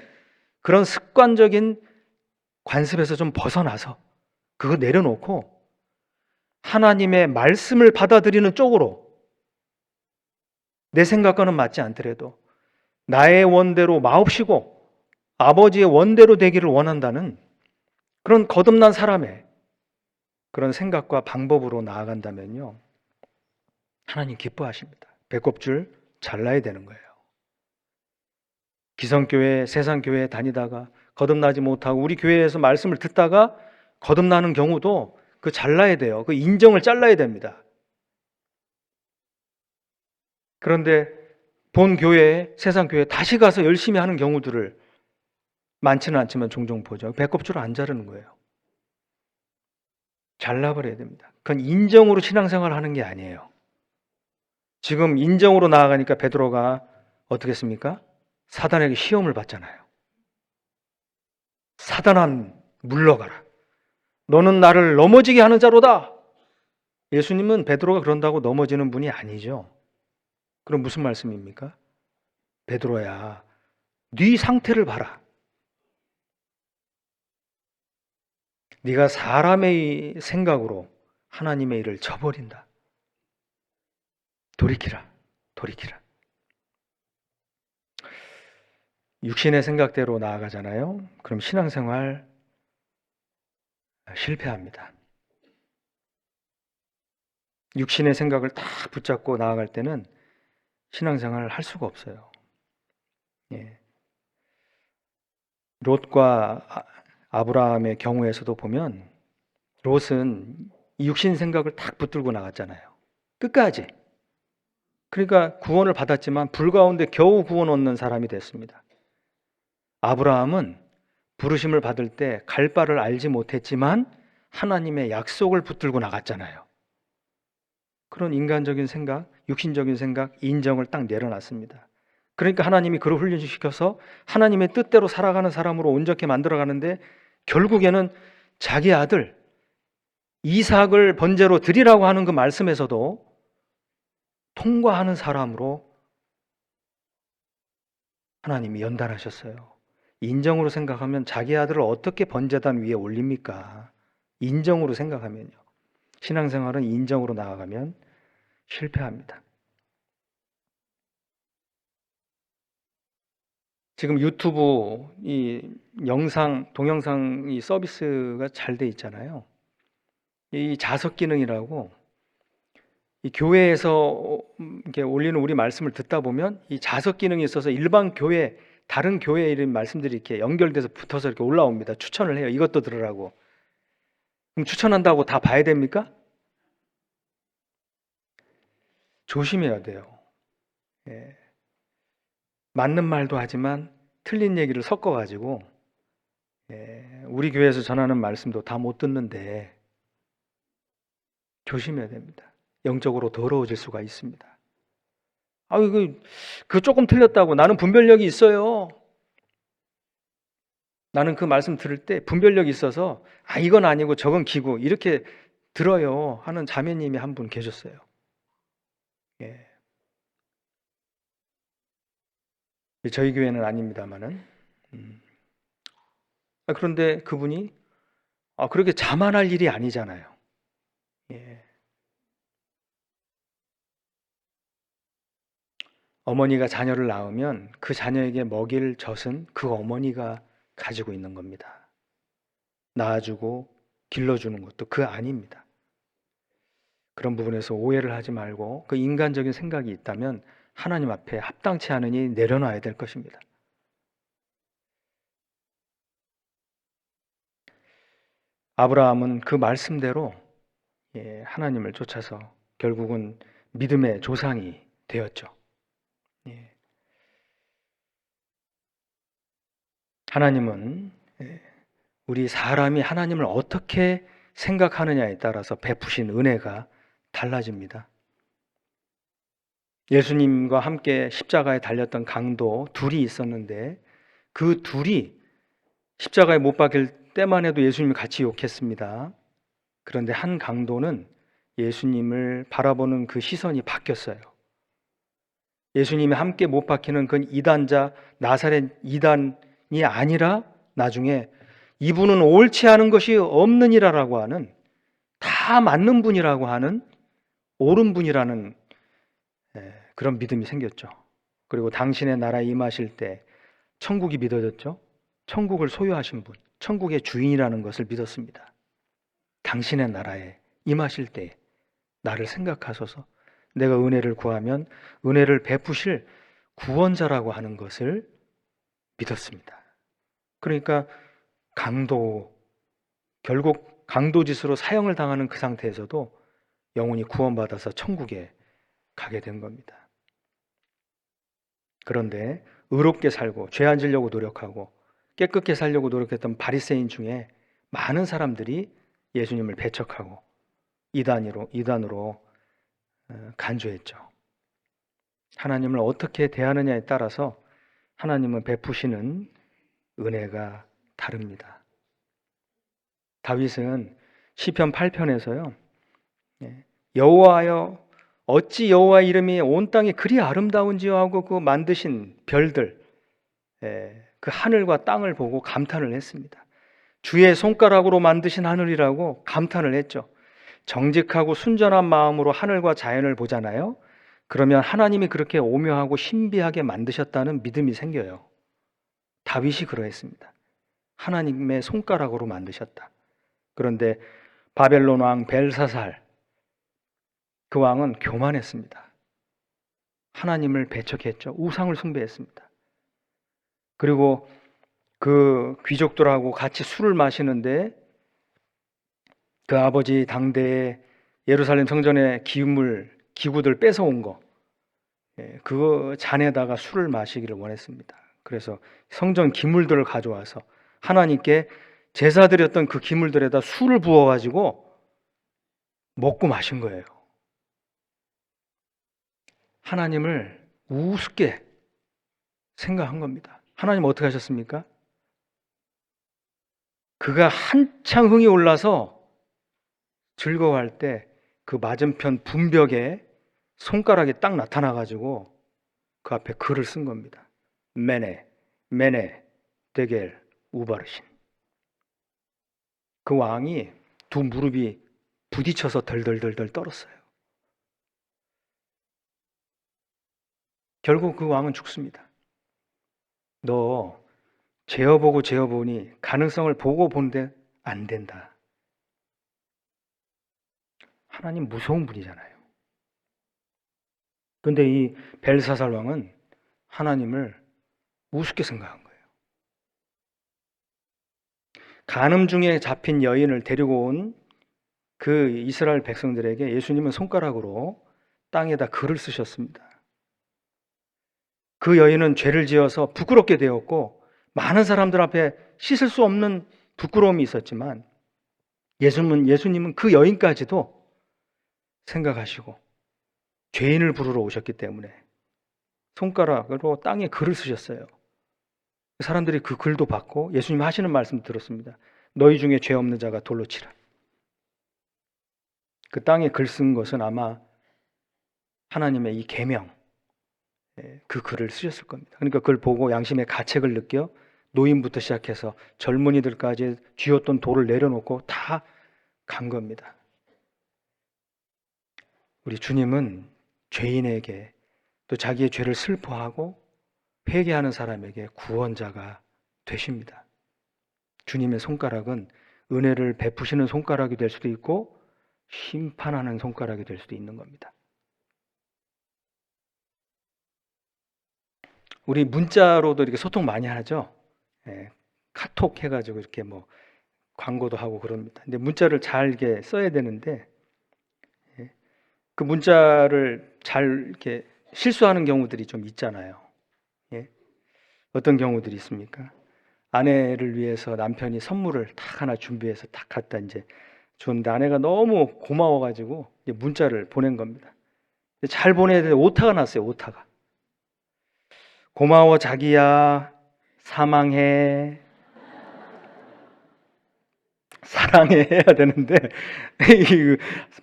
그런 습관적인 관습에서 좀 벗어나서 그거 내려놓고 하나님의 말씀을 받아들이는 쪽으로, 내 생각과는 맞지 않더라도 나의 원대로 마옵시고 아버지의 원대로 되기를 원한다는 그런 거듭난 사람의 그런 생각과 방법으로 나아간다면요, 하나님 기뻐하십니다. 배꼽줄 잘라야 되는 거예요. 기성교회, 세상교회 다니다가 거듭나지 못하고 우리 교회에서 말씀을 듣다가 거듭나는 경우도 그 잘라야 돼요. 그 인정을 잘라야 됩니다. 그런데 본 교회에, 세상교회에 다시 가서 열심히 하는 경우들을 많지는 않지만 종종 보죠. 배꼽줄을 안 자르는 거예요. 잘라버려야 됩니다. 그건 인정으로 신앙생활을 하는 게 아니에요. 지금 인정으로 나아가니까 베드로가 어떻게 했습니까? 사단에게 시험을 받잖아요. 사단아, 물러가라. 너는 나를 넘어지게 하는 자로다. 예수님은 베드로가 그런다고 넘어지는 분이 아니죠. 그럼 무슨 말씀입니까? 베드로야, 네 상태를 봐라. 네가 사람의 생각으로 하나님의 일을 저버린다. 돌이키라. 돌이키라. 육신의 생각대로 나아가잖아요. 그럼 신앙생활 실패합니다. 육신의 생각을 다 붙잡고 나아갈 때는 신앙생활을 할 수가 없어요. 롯과 아브라함의 경우에서도 보면 롯은 육신 생각을 딱 붙들고 나갔잖아요. 끝까지. 그러니까 구원을 받았지만 불 가운데 겨우 구원 얻는 사람이 됐습니다. 아브라함은 부르심을 받을 때 갈 바를 알지 못했지만 하나님의 약속을 붙들고 나갔잖아요. 그런 인간적인 생각, 육신적인 생각, 인정을 딱 내려놨습니다. 그러니까 하나님이 그를 훈련시켜서 하나님의 뜻대로 살아가는 사람으로 온전히 만들어가는데 결국에는 자기 아들 이삭을 번제로 드리라고 하는 그 말씀에서도 통과하는 사람으로 하나님이 연단하셨어요. 인정으로 생각하면 자기 아들을 어떻게 번제단 위에 올립니까? 인정으로 생각하면요. 신앙생활은 인정으로 나아가면 실패합니다. 지금 유튜브 이 영상, 동영상 이 서비스가 잘 돼 있잖아요. 이 자석 기능이라고 이 교회에서 이렇게 올리는 우리 말씀을 듣다 보면 이 자석 기능이 있어서 일반 교회, 다른 교회 이런 말씀들이 이렇게 연결돼서 붙어서 이렇게 올라옵니다. 추천을 해요. 이것도 들으라고. 그럼 추천한다고 다 봐야 됩니까? 조심해야 돼요. 예. 맞는 말도 하지만 틀린 얘기를 섞어가지고 우리 교회에서 전하는 말씀도 다 못 듣는데 조심해야 됩니다. 영적으로 더러워질 수가 있습니다. 그 조금 틀렸다고 나는 분별력이 있어요. 나는 그 말씀 들을 때 분별력이 있어서 이건 아니고 저건 기고 이렇게 들어요 하는 자매님이 한 분 계셨어요. 예. 저희 교회는 아닙니다만은 그런데 그분이 그렇게 자만할 일이 아니잖아요. 예. 어머니가 자녀를 낳으면 그 자녀에게 먹일 젖은 그 어머니가 가지고 있는 겁니다. 낳아주고 길러주는 것도 그 아닙니다. 그런 부분에서 오해를 하지 말고 그 인간적인 생각이 있다면 하나님 앞에 합당치 않으니 내려놔야 될 것입니다. 아브라함은 그 말씀대로 하나님을 쫓아서 결국은 믿음의 조상이 되었죠. 하나님은 우리 사람이 하나님을 어떻게 생각하느냐에 따라서 베푸신 은혜가 달라집니다. 예수님과 함께 십자가에 달렸던 강도 둘이 있었는데 그 둘이 십자가에 못 박힐 때만 해도 예수님을 같이 욕했습니다. 그런데 한 강도는 예수님을 바라보는 그 시선이 바뀌었어요. 예수님이 함께 못 박히는 그 이단자 나사렛 이단이 아니라 나중에 이분은 옳지 않은 것이 없느니라라고 하는 다 맞는 분이라고 하는 옳은 분이라는 그런 믿음이 생겼죠. 그리고 당신의 나라에 임하실 때 천국이 믿어졌죠. 천국을 소유하신 분, 천국의 주인이라는 것을 믿었습니다. 당신의 나라에 임하실 때 나를 생각하소서. 내가 은혜를 구하면 은혜를 베푸실 구원자라고 하는 것을 믿었습니다. 그러니까 결국 강도짓으로 사형을 당하는 그 상태에서도 영혼이 구원받아서 천국에 가게 된 겁니다. 그런데 의롭게 살고 죄 안 지려고 노력하고 깨끗게 살려고 노력했던 바리새인 중에 많은 사람들이 예수님을 배척하고 이단으로 간주했죠. 하나님을 어떻게 대하느냐에 따라서 하나님은 베푸시는 은혜가 다릅니다. 다윗은 시편 8편에서요. 여호와여 어찌 여호와의 이름이 온 땅에 그리 아름다운지요 하고 그 만드신 별들 그 하늘과 땅을 보고 감탄을 했습니다. 주의 손가락으로 만드신 하늘이라고 감탄을 했죠. 정직하고 순전한 마음으로 하늘과 자연을 보잖아요. 그러면 하나님이 그렇게 오묘하고 신비하게 만드셨다는 믿음이 생겨요. 다윗이 그러했습니다. 하나님의 손가락으로 만드셨다. 그런데 바벨론 왕 벨사살 그 왕은 교만했습니다. 하나님을 배척했죠. 우상을 숭배했습니다. 그리고 그 귀족들하고 같이 술을 마시는데 그 아버지 당대에 예루살렘 성전의 기구들 뺏어온 거 그 잔에다가 술을 마시기를 원했습니다. 그래서 성전 기물들을 가져와서 하나님께 제사 드렸던 그 기물들에다 술을 부어가지고 먹고 마신 거예요. 하나님을 우습게 생각한 겁니다. 하나님 어떻게 하셨습니까? 그가 한창 흥이 올라서 즐거워할 때 그 맞은편 분벽에 손가락이 딱 나타나가지고 그 앞에 글을 쓴 겁니다. 메네, 메네, 데겔, 우바르신. 그 왕이 두 무릎이 부딪혀서 덜덜덜덜 떨었어요. 결국 그 왕은 죽습니다. 너 재어보고 재어보니 가능성을 보고 본데 안 된다. 하나님 무서운 분이잖아요. 근데 이 벨사살 왕은 하나님을 우습게 생각한 거예요. 간음 중에 잡힌 여인을 데리고 온 그 이스라엘 백성들에게 예수님은 손가락으로 땅에다 글을 쓰셨습니다. 그 여인은 죄를 지어서 부끄럽게 되었고 많은 사람들 앞에 씻을 수 없는 부끄러움이 있었지만 예수님은 그 여인까지도 생각하시고 죄인을 부르러 오셨기 때문에 손가락으로 땅에 글을 쓰셨어요. 사람들이 그 글도 받고 예수님 하시는 말씀 들었습니다. 너희 중에 죄 없는 자가 돌로 치라. 그 땅에 글 쓴 것은 아마 하나님의 이 계명, 그 글을 쓰셨을 겁니다. 그러니까 그걸 보고 양심의 가책을 느껴 노인부터 시작해서 젊은이들까지 쥐었던 돌을 내려놓고 다 간 겁니다. 우리 주님은 죄인에게 또 자기의 죄를 슬퍼하고 회개하는 사람에게 구원자가 되십니다. 주님의 손가락은 은혜를 베푸시는 손가락이 될 수도 있고 심판하는 손가락이 될 수도 있는 겁니다. 우리 문자로도 이렇게 소통 많이 하죠. 카톡 해가지고 이렇게 뭐 광고도 하고 그럽니다. 근데 문자를 잘 이렇게 써야 되는데 그 문자를 잘 이렇게 실수하는 경우들이 좀 있잖아요. 어떤 경우들이 있습니까? 아내를 위해서 남편이 선물을 딱 하나 준비해서 딱 갖다 이제 줬는데 아내가 너무 고마워가지고 문자를 보낸 겁니다. 잘 보내야 되는데 오타가 났어요. 오타가. 고마워 자기야, 사망해, 사랑해 해야 되는데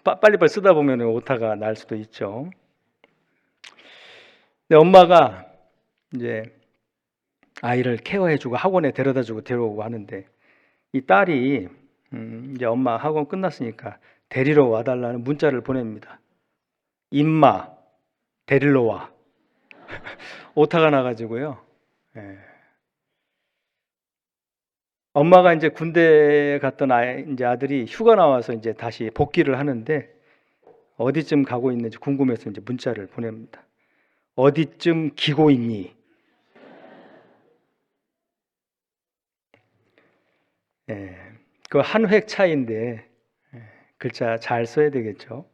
빨리빨리 쓰다 보면 오타가 날 수도 있죠. 근데 엄마가 이제 아이를 케어해주고 학원에 데려다주고 데려오고 하는데 이 딸이 이제 엄마 학원 끝났으니까 데리러 와달라는 문자를 보냅니다. 임마 데리러 와. 오타가 나가지고요. 엄마가 이제 군대 갔던 이제 아들이 휴가 나와서 이제 다시 복귀를 하는데 어디쯤 가고 있는지 궁금해서 이제 문자를 보냅니다. 어디쯤 기고 있니? 그 한 획 차이인데 글자 잘 써야 되겠죠.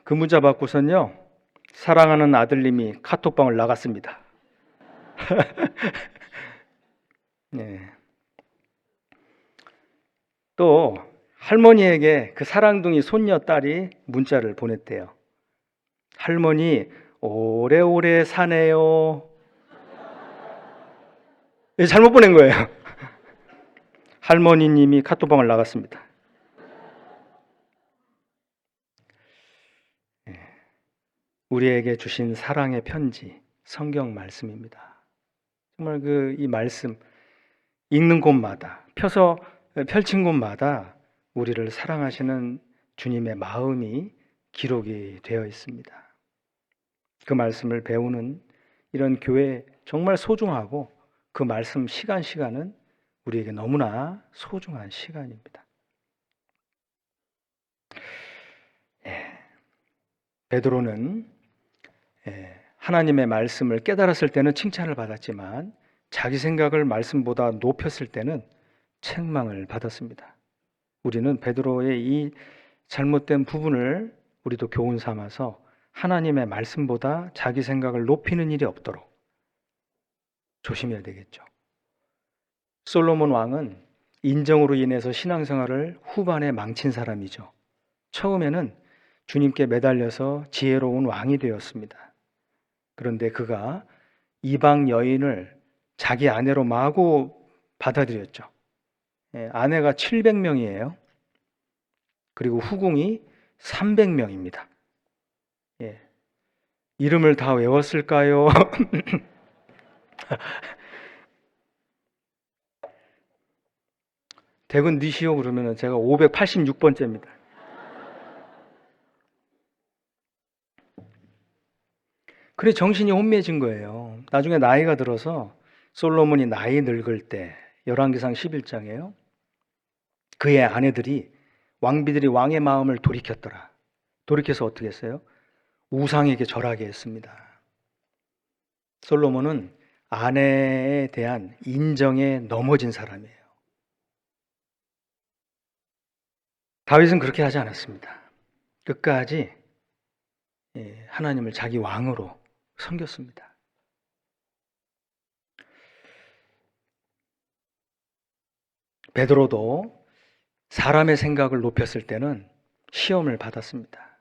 그 문자 받고선요. 사랑하는 아들님이 카톡방을 나갔습니다. 또 할머니에게 그 사랑둥이 손녀 딸이 문자를 보냈대요. 할머니 오래오래 사네요. 잘못 보낸 거예요. 할머니님이 카톡방을 나갔습니다. 우리에게 주신 사랑의 편지, 성경 말씀입니다. 정말 이 말씀 읽는 곳마다 펼친 곳마다 우리를 사랑하시는 주님의 마음이 기록이 되어 있습니다. 그 말씀을 배우는 이런 교회 정말 소중하고 그 말씀 시간은 우리에게 너무나 소중한 시간입니다. 베드로는 하나님의 말씀을 깨달았을 때는 칭찬을 받았지만 자기 생각을 말씀보다 높였을 때는 책망을 받았습니다. 우리는 베드로의 이 잘못된 부분을 우리도 교훈 삼아서 하나님의 말씀보다 자기 생각을 높이는 일이 없도록 조심해야 되겠죠. 솔로몬 왕은 인정으로 인해서 신앙생활을 후반에 망친 사람이죠. 처음에는 주님께 매달려서 지혜로운 왕이 되었습니다. 그런데 그가 이방 여인을 자기 아내로 마구 받아들였죠. 아내가 700명이에요. 그리고 후궁이 300명입니다. 이름을 다 외웠을까요? 대근 니시오 그러면 제가 586번째입니다. 그래 정신이 혼미해진 거예요. 나중에 나이가 들어서 솔로몬이 나이 늙을 때 열왕기상 11장이에요. 그의 아내들이 왕비들이 왕의 마음을 돌이켰더라. 돌이켜서 어떻게 했어요? 우상에게 절하게 했습니다. 솔로몬은 아내에 대한 인정에 넘어진 사람이에요. 다윗은 그렇게 하지 않았습니다. 끝까지 하나님을 자기 왕으로 섬겼습니다. 베드로도 사람의 생각을 높였을 때는 시험을 받았습니다.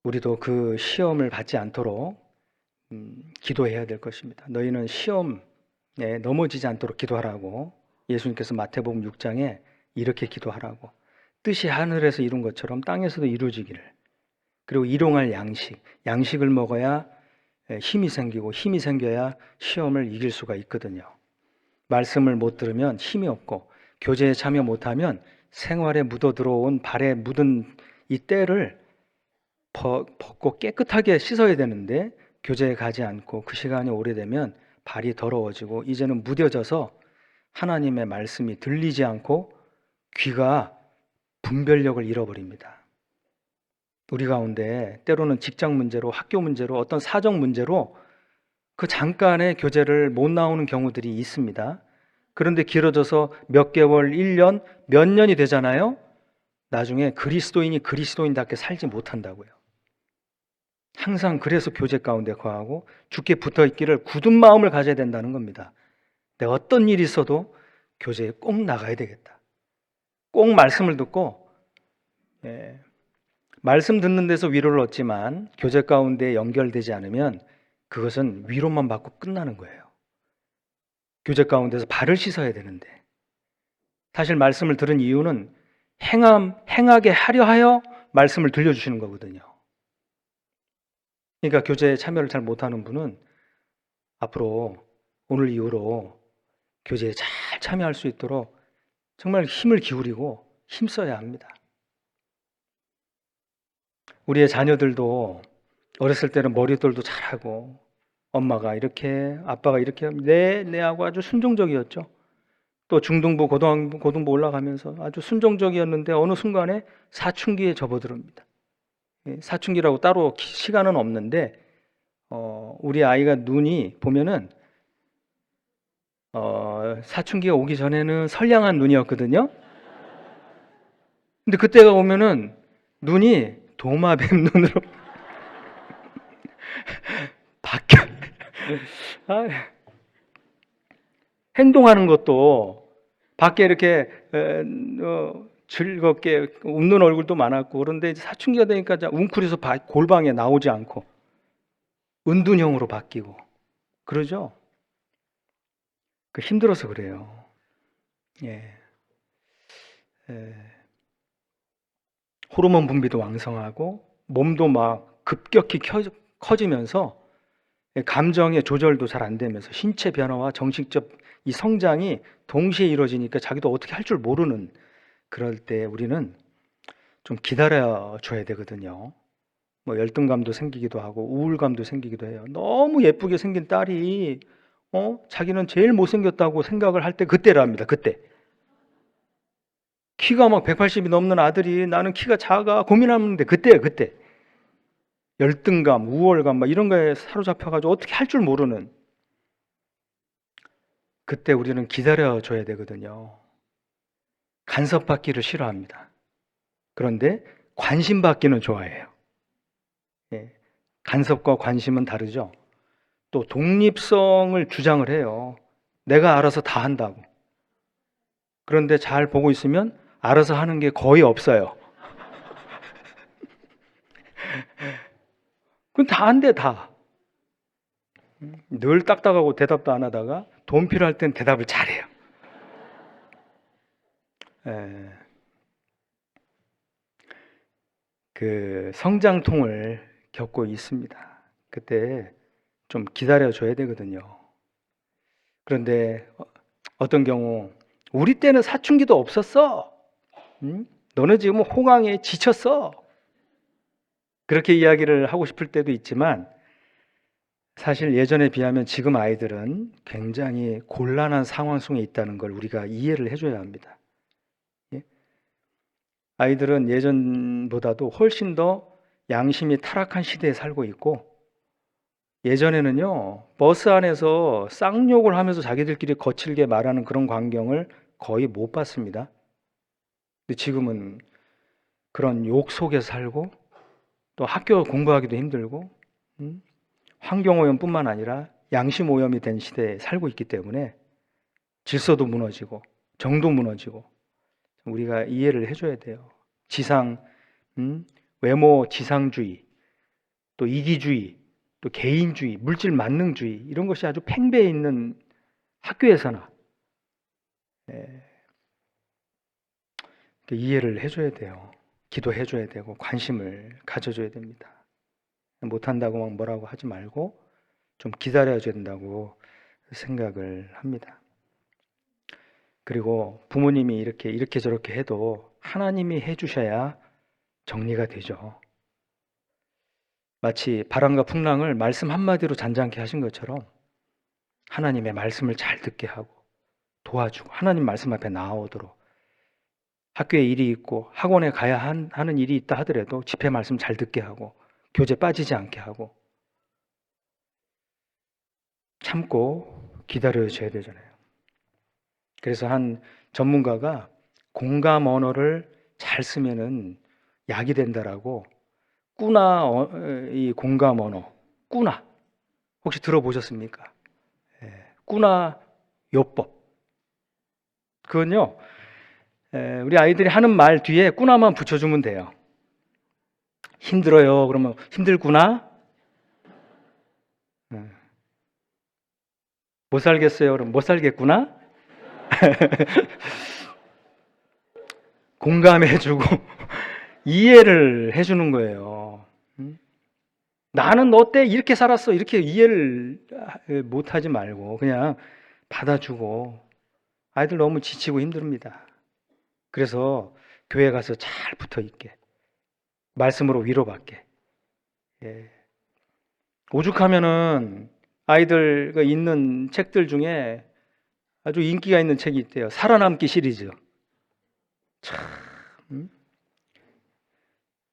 우리도 그 시험을 받지 않도록 기도해야 될 것입니다. 너희는 시험에 넘어지지 않도록 기도하라고 예수님께서 마태복음 6장에 이렇게 기도하라고, 뜻이 하늘에서 이룬 것처럼 땅에서도 이루어지기를. 그리고 일용할 양식을 먹어야 힘이 생기고 힘이 생겨야 시험을 이길 수가 있거든요. 말씀을 못 들으면 힘이 없고 교제에 참여 못하면 생활에 묻어 들어온 발에 묻은 이 때를 벗고 깨끗하게 씻어야 되는데 교제에 가지 않고 그 시간이 오래되면 발이 더러워지고 이제는 무뎌져서 하나님의 말씀이 들리지 않고 귀가 분별력을 잃어버립니다. 우리 가운데 때로는 직장 문제로, 학교 문제로, 어떤 사정 문제로 그 잠깐의 교제를 못 나오는 경우들이 있습니다. 그런데 길어져서 몇 개월, 1년, 몇 년이 되잖아요. 나중에 그리스도인이 그리스도인답게 살지 못한다고요. 항상 그래서 교제 가운데 거하고 주께 붙어 있기를 굳은 마음을 가져야 된다는 겁니다. 내가 어떤 일이 있어도 교제에 꼭 나가야 되겠다. 꼭 말씀을 듣고 말씀 듣는 데서 위로를 얻지만 교제 가운데 연결되지 않으면 그것은 위로만 받고 끝나는 거예요. 교제 가운데서 발을 씻어야 되는데, 사실 말씀을 들은 이유는 행하게 하려 하여 말씀을 들려주시는 거거든요. 그러니까 교제에 참여를 잘 못하는 분은 앞으로 오늘 이후로 교제에 잘 참여할 수 있도록 정말 힘을 기울이고 힘써야 합니다. 우리의 자녀들도 어렸을 때는 머리돌도 잘하고 엄마가 이렇게 아빠가 이렇게 하면 네 하고 아주 순종적이었죠. 또 중등부 고등부 올라가면서 아주 순종적이었는데 어느 순간에 사춘기에 접어듭니다. 사춘기라고 따로 시간은 없는데 우리 아이가 눈이 보면은 사춘기가 오기 전에는 선량한 눈이었거든요. 근데 그때가 오면은 눈이 도마뱀 눈으로 바뀌어. 행동하는 것도 밖에 이렇게 즐겁게 웃는 얼굴도 많았고, 그런데 사춘기가 되니까 웅크려서 골방에 나오지 않고 은둔형으로 바뀌고 그러죠. 힘들어서 그래요. 호르몬 분비도 왕성하고 몸도 막 급격히 커지면서 감정의 조절도 잘 안 되면서 신체 변화와 정신적 이 성장이 동시에 이루어지니까 자기도 어떻게 할 줄 모르는, 그럴 때 우리는 좀 기다려 줘야 되거든요. 뭐 열등감도 생기기도 하고 우울감도 생기기도 해요. 너무 예쁘게 생긴 딸이 자기는 제일 못생겼다고 생각을 할 때 그때랍니다. 그때 키가 막 180이 넘는 아들이 나는 키가 작아 고민하는데 그때 열등감, 우월감 막 이런 거에 사로잡혀가지고 어떻게 할 줄 모르는, 그때 우리는 기다려줘야 되거든요. 간섭받기를 싫어합니다. 그런데 관심받기는 좋아해요. 간섭과 관심은 다르죠. 또 독립성을 주장을 해요. 내가 알아서 다 한다고. 그런데 잘 보고 있으면 알아서 하는 게 거의 없어요. 그건 다 안 돼, 다. 늘 딱딱하고 대답도 안 하다가 돈 필요할 땐 대답을 잘해요. 그 성장통을 겪고 있습니다. 그때 좀 기다려줘야 되거든요. 그런데 어떤 경우 우리 때는 사춘기도 없었어. 너네 지금 호강에 지쳤어. 그렇게 이야기를 하고 싶을 때도 있지만 사실 예전에 비하면 지금 아이들은 굉장히 곤란한 상황 속에 있다는 걸 우리가 이해를 해줘야 합니다. 예? 아이들은 예전보다도 훨씬 더 양심이 타락한 시대에 살고 있고, 예전에는요 버스 안에서 쌍욕을 하면서 자기들끼리 거칠게 말하는 그런 광경을 거의 못 봤습니다. 근데 지금은 그런 욕 속에 살고 또 학교 공부하기도 힘들고 환경오염뿐만 아니라 양심오염이 된 시대에 살고 있기 때문에 질서도 무너지고 정도 무너지고 우리가 이해를 해줘야 돼요. 지상, 외모 지상주의, 또 이기주의, 또 개인주의, 물질 만능주의 이런 것이 아주 팽배해 있는 학교에서나 이해를 해줘야 돼요. 기도해줘야 되고 관심을 가져줘야 됩니다. 못한다고 막 뭐라고 하지 말고 좀 기다려줘야 된다고 생각을 합니다. 그리고 부모님이 이렇게 저렇게 해도 하나님이 해주셔야 정리가 되죠. 마치 바람과 풍랑을 말씀 한마디로 잔잔케 하신 것처럼 하나님의 말씀을 잘 듣게 하고 도와주고 하나님 말씀 앞에 나아오도록, 학교에 일이 있고 학원에 가야 하는 일이 있다 하더라도 집회 말씀 잘 듣게 하고 교제 빠지지 않게 하고 참고 기다려줘야 되잖아요. 그래서 한 전문가가 공감 언어를 잘 쓰면은 약이 된다라고 꾸나 이 공감 언어, 꾸나 혹시 들어보셨습니까? 꾸나 요법. 그건요 우리 아이들이 하는 말 뒤에 꾸나만 붙여주면 돼요. 힘들어요. 그러면 힘들구나. 못 살겠어요. 그럼 못 살겠구나. 공감해주고 이해를 해주는 거예요. 나는 너 때 이렇게 살았어. 이렇게 이해를 못하지 말고 그냥 받아주고. 아이들 너무 지치고 힘듭니다. 그래서 교회 가서 잘 붙어있게, 말씀으로 위로받게. 오죽하면은 아이들 읽는 책들 중에 아주 인기가 있는 책이 있대요. 살아남기 시리즈. 참,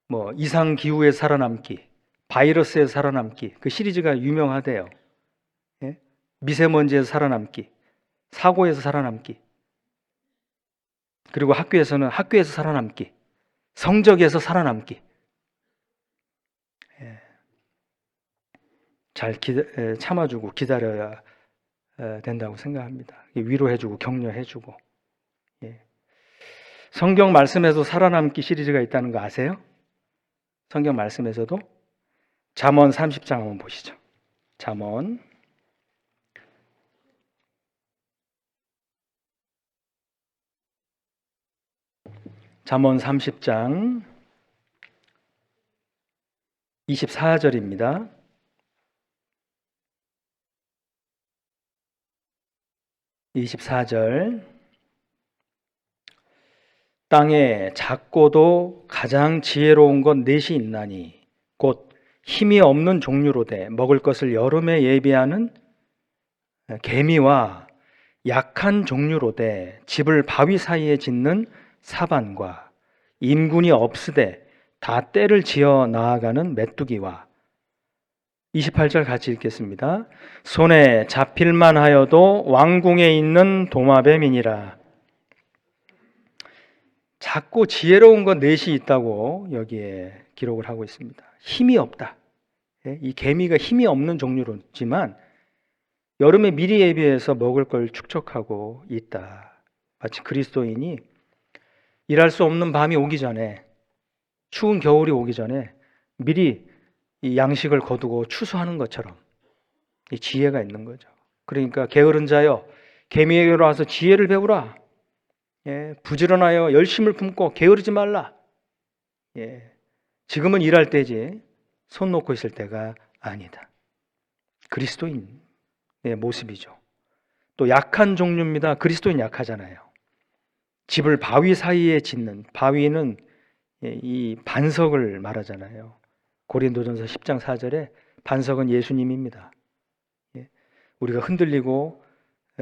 뭐 이상 기후에 살아남기, 바이러스에 살아남기, 그 시리즈가 유명하대요. 미세먼지에서 살아남기, 사고에서 살아남기, 그리고 학교에서는 학교에서 살아남기, 성적에서 살아남기. 잘 참아주고 기다려야 된다고 생각합니다. 위로해주고 격려해주고. 성경 말씀에도 살아남기 시리즈가 있다는 거 아세요? 성경 말씀에서도 잠언 30장 한번 보시죠. 잠언 30장 24절입니다. 24절. 땅에 작고도 가장 지혜로운 것 넷이 있나니 곧 힘이 없는 종류로되 먹을 것을 여름에 예비하는 개미와 약한 종류로되 집을 바위 사이에 짓는 사반과 임군이 없으되 다 때를 지어 나아가는 메뚜기와. 28절 같이 읽겠습니다. 손에 잡힐만 하여도 왕궁에 있는 도마뱀이니라. 작고 지혜로운 것 넷이 있다고 여기에 기록을 하고 있습니다. 힘이 없다. 이 개미가 힘이 없는 종류로지만 여름에 미리 예비해서 먹을 걸 축적하고 있다 마치 그리스도인이 일할 수 없는 밤이 오기 전에, 추운 겨울이 오기 전에 미리 이 양식을 거두고 추수하는 것처럼 이 지혜가 있는 거죠. 그러니까 게으른 자여 개미에게로 와서 지혜를 배우라. 예, 부지런하여 열심을 품고 게으르지 말라. 예, 지금은 일할 때지 손 놓고 있을 때가 아니다. 그리스도인의 모습이죠. 또 약한 종류입니다. 그리스도인 약하잖아요. 집을 바위 사이에 짓는, 바위는 이 반석을 말하잖아요. 고린도전서 10장 4절에 반석은 예수님입니다. 우리가 흔들리고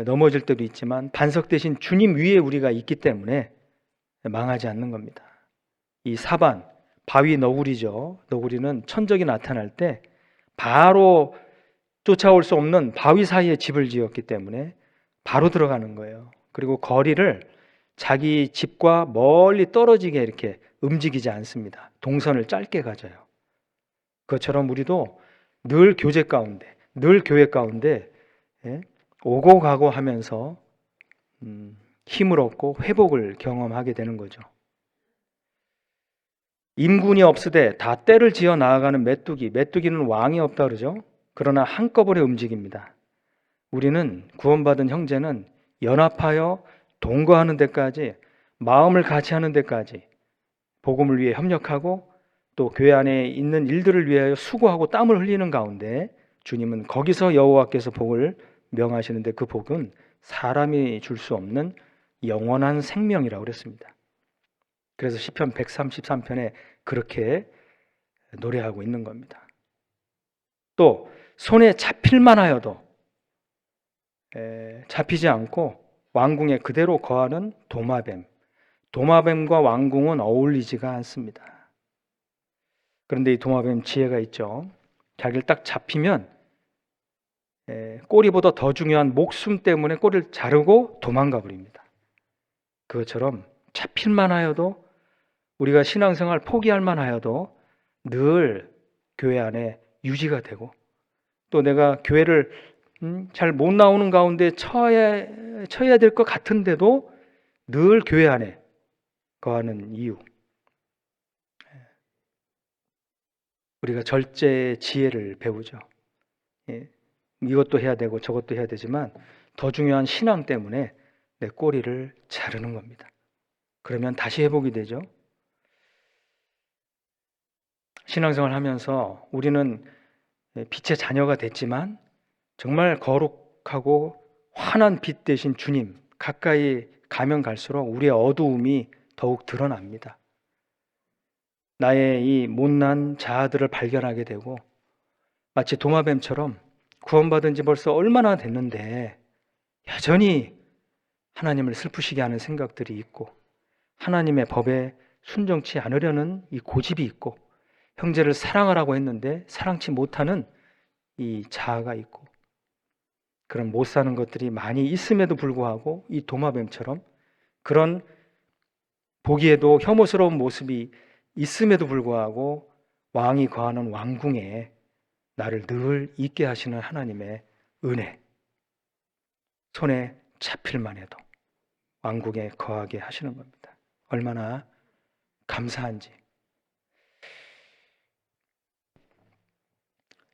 넘어질 때도 있지만 반석 대신 주님 위에 우리가 있기 때문에 망하지 않는 겁니다. 이 사반, 바위 너구리죠. 너구리는 천적이 나타날 때 바로 쫓아올 수 없는 바위 사이에 집을 지었기 때문에 바로 들어가는 거예요. 그리고 거리를 자기 집과 멀리 떨어지게 이렇게 움직이지 않습니다. 동선을 짧게 가져요. 그것처럼 우리도 늘 교제 가운데, 늘 교회 가운데 오고 가고 하면서 힘을 얻고 회복을 경험하게 되는 거죠. 임군이 없으되 다 때를 지어 나아가는 메뚜기, 메뚜기는 왕이 없다 그러죠. 그러나 한꺼번에 움직입니다. 우리는 구원받은 형제는 연합하여 동거하는 데까지, 마음을 같이 하는 데까지 복음을 위해 협력하고 또 교회 안에 있는 일들을 위하여 수고하고 땀을 흘리는 가운데 주님은 거기서 여호와께서 복을 명하시는데 그 복은 사람이 줄 수 없는 영원한 생명이라고 그랬습니다. 그래서 시편 133편에 그렇게 노래하고 있는 겁니다. 또 손에 잡힐만 하여도 잡히지 않고 왕궁에 그대로 거하는 도마뱀, 도마뱀과 왕궁은 어울리지가 않습니다. 그런데 이 도마뱀 지혜가 있죠. 자기를 딱 잡히면 꼬리보다 더 중요한 목숨 때문에 꼬리를 자르고 도망가 버립니다. 그것처럼 잡힐만 하여도, 우리가 신앙생활 포기할 만 하여도 늘 교회 안에 유지가 되고, 또 내가 교회를 잘 못 나오는 가운데 처해야 될 것 같은데도 늘 교회 안에 거하는 이유, 우리가 절제의 지혜를 배우죠. 이것도 해야 되고 저것도 해야 되지만 더 중요한 신앙 때문에 내 꼬리를 자르는 겁니다. 그러면 다시 회복이 되죠. 신앙생활 하면서 우리는 빛의 자녀가 됐지만 정말 거룩하고 환한 빛 대신 주님 가까이 가면 갈수록 우리의 어두움이 더욱 드러납니다. 나의 이 못난 자아들을 발견하게 되고, 마치 도마뱀처럼 구원받은 지 벌써 얼마나 됐는데 여전히 하나님을 슬프시게 하는 생각들이 있고, 하나님의 법에 순종치 않으려는 이 고집이 있고, 형제를 사랑하라고 했는데 사랑치 못하는 이 자아가 있고, 그런 못 사는 것들이 많이 있음에도 불구하고 이 도마뱀처럼 그런 보기에도 혐오스러운 모습이 있음에도 불구하고 왕이 거하는 왕궁에 나를 늘 있게 하시는 하나님의 은혜, 손에 잡힐만 해도 왕궁에 거하게 하시는 겁니다. 얼마나 감사한지.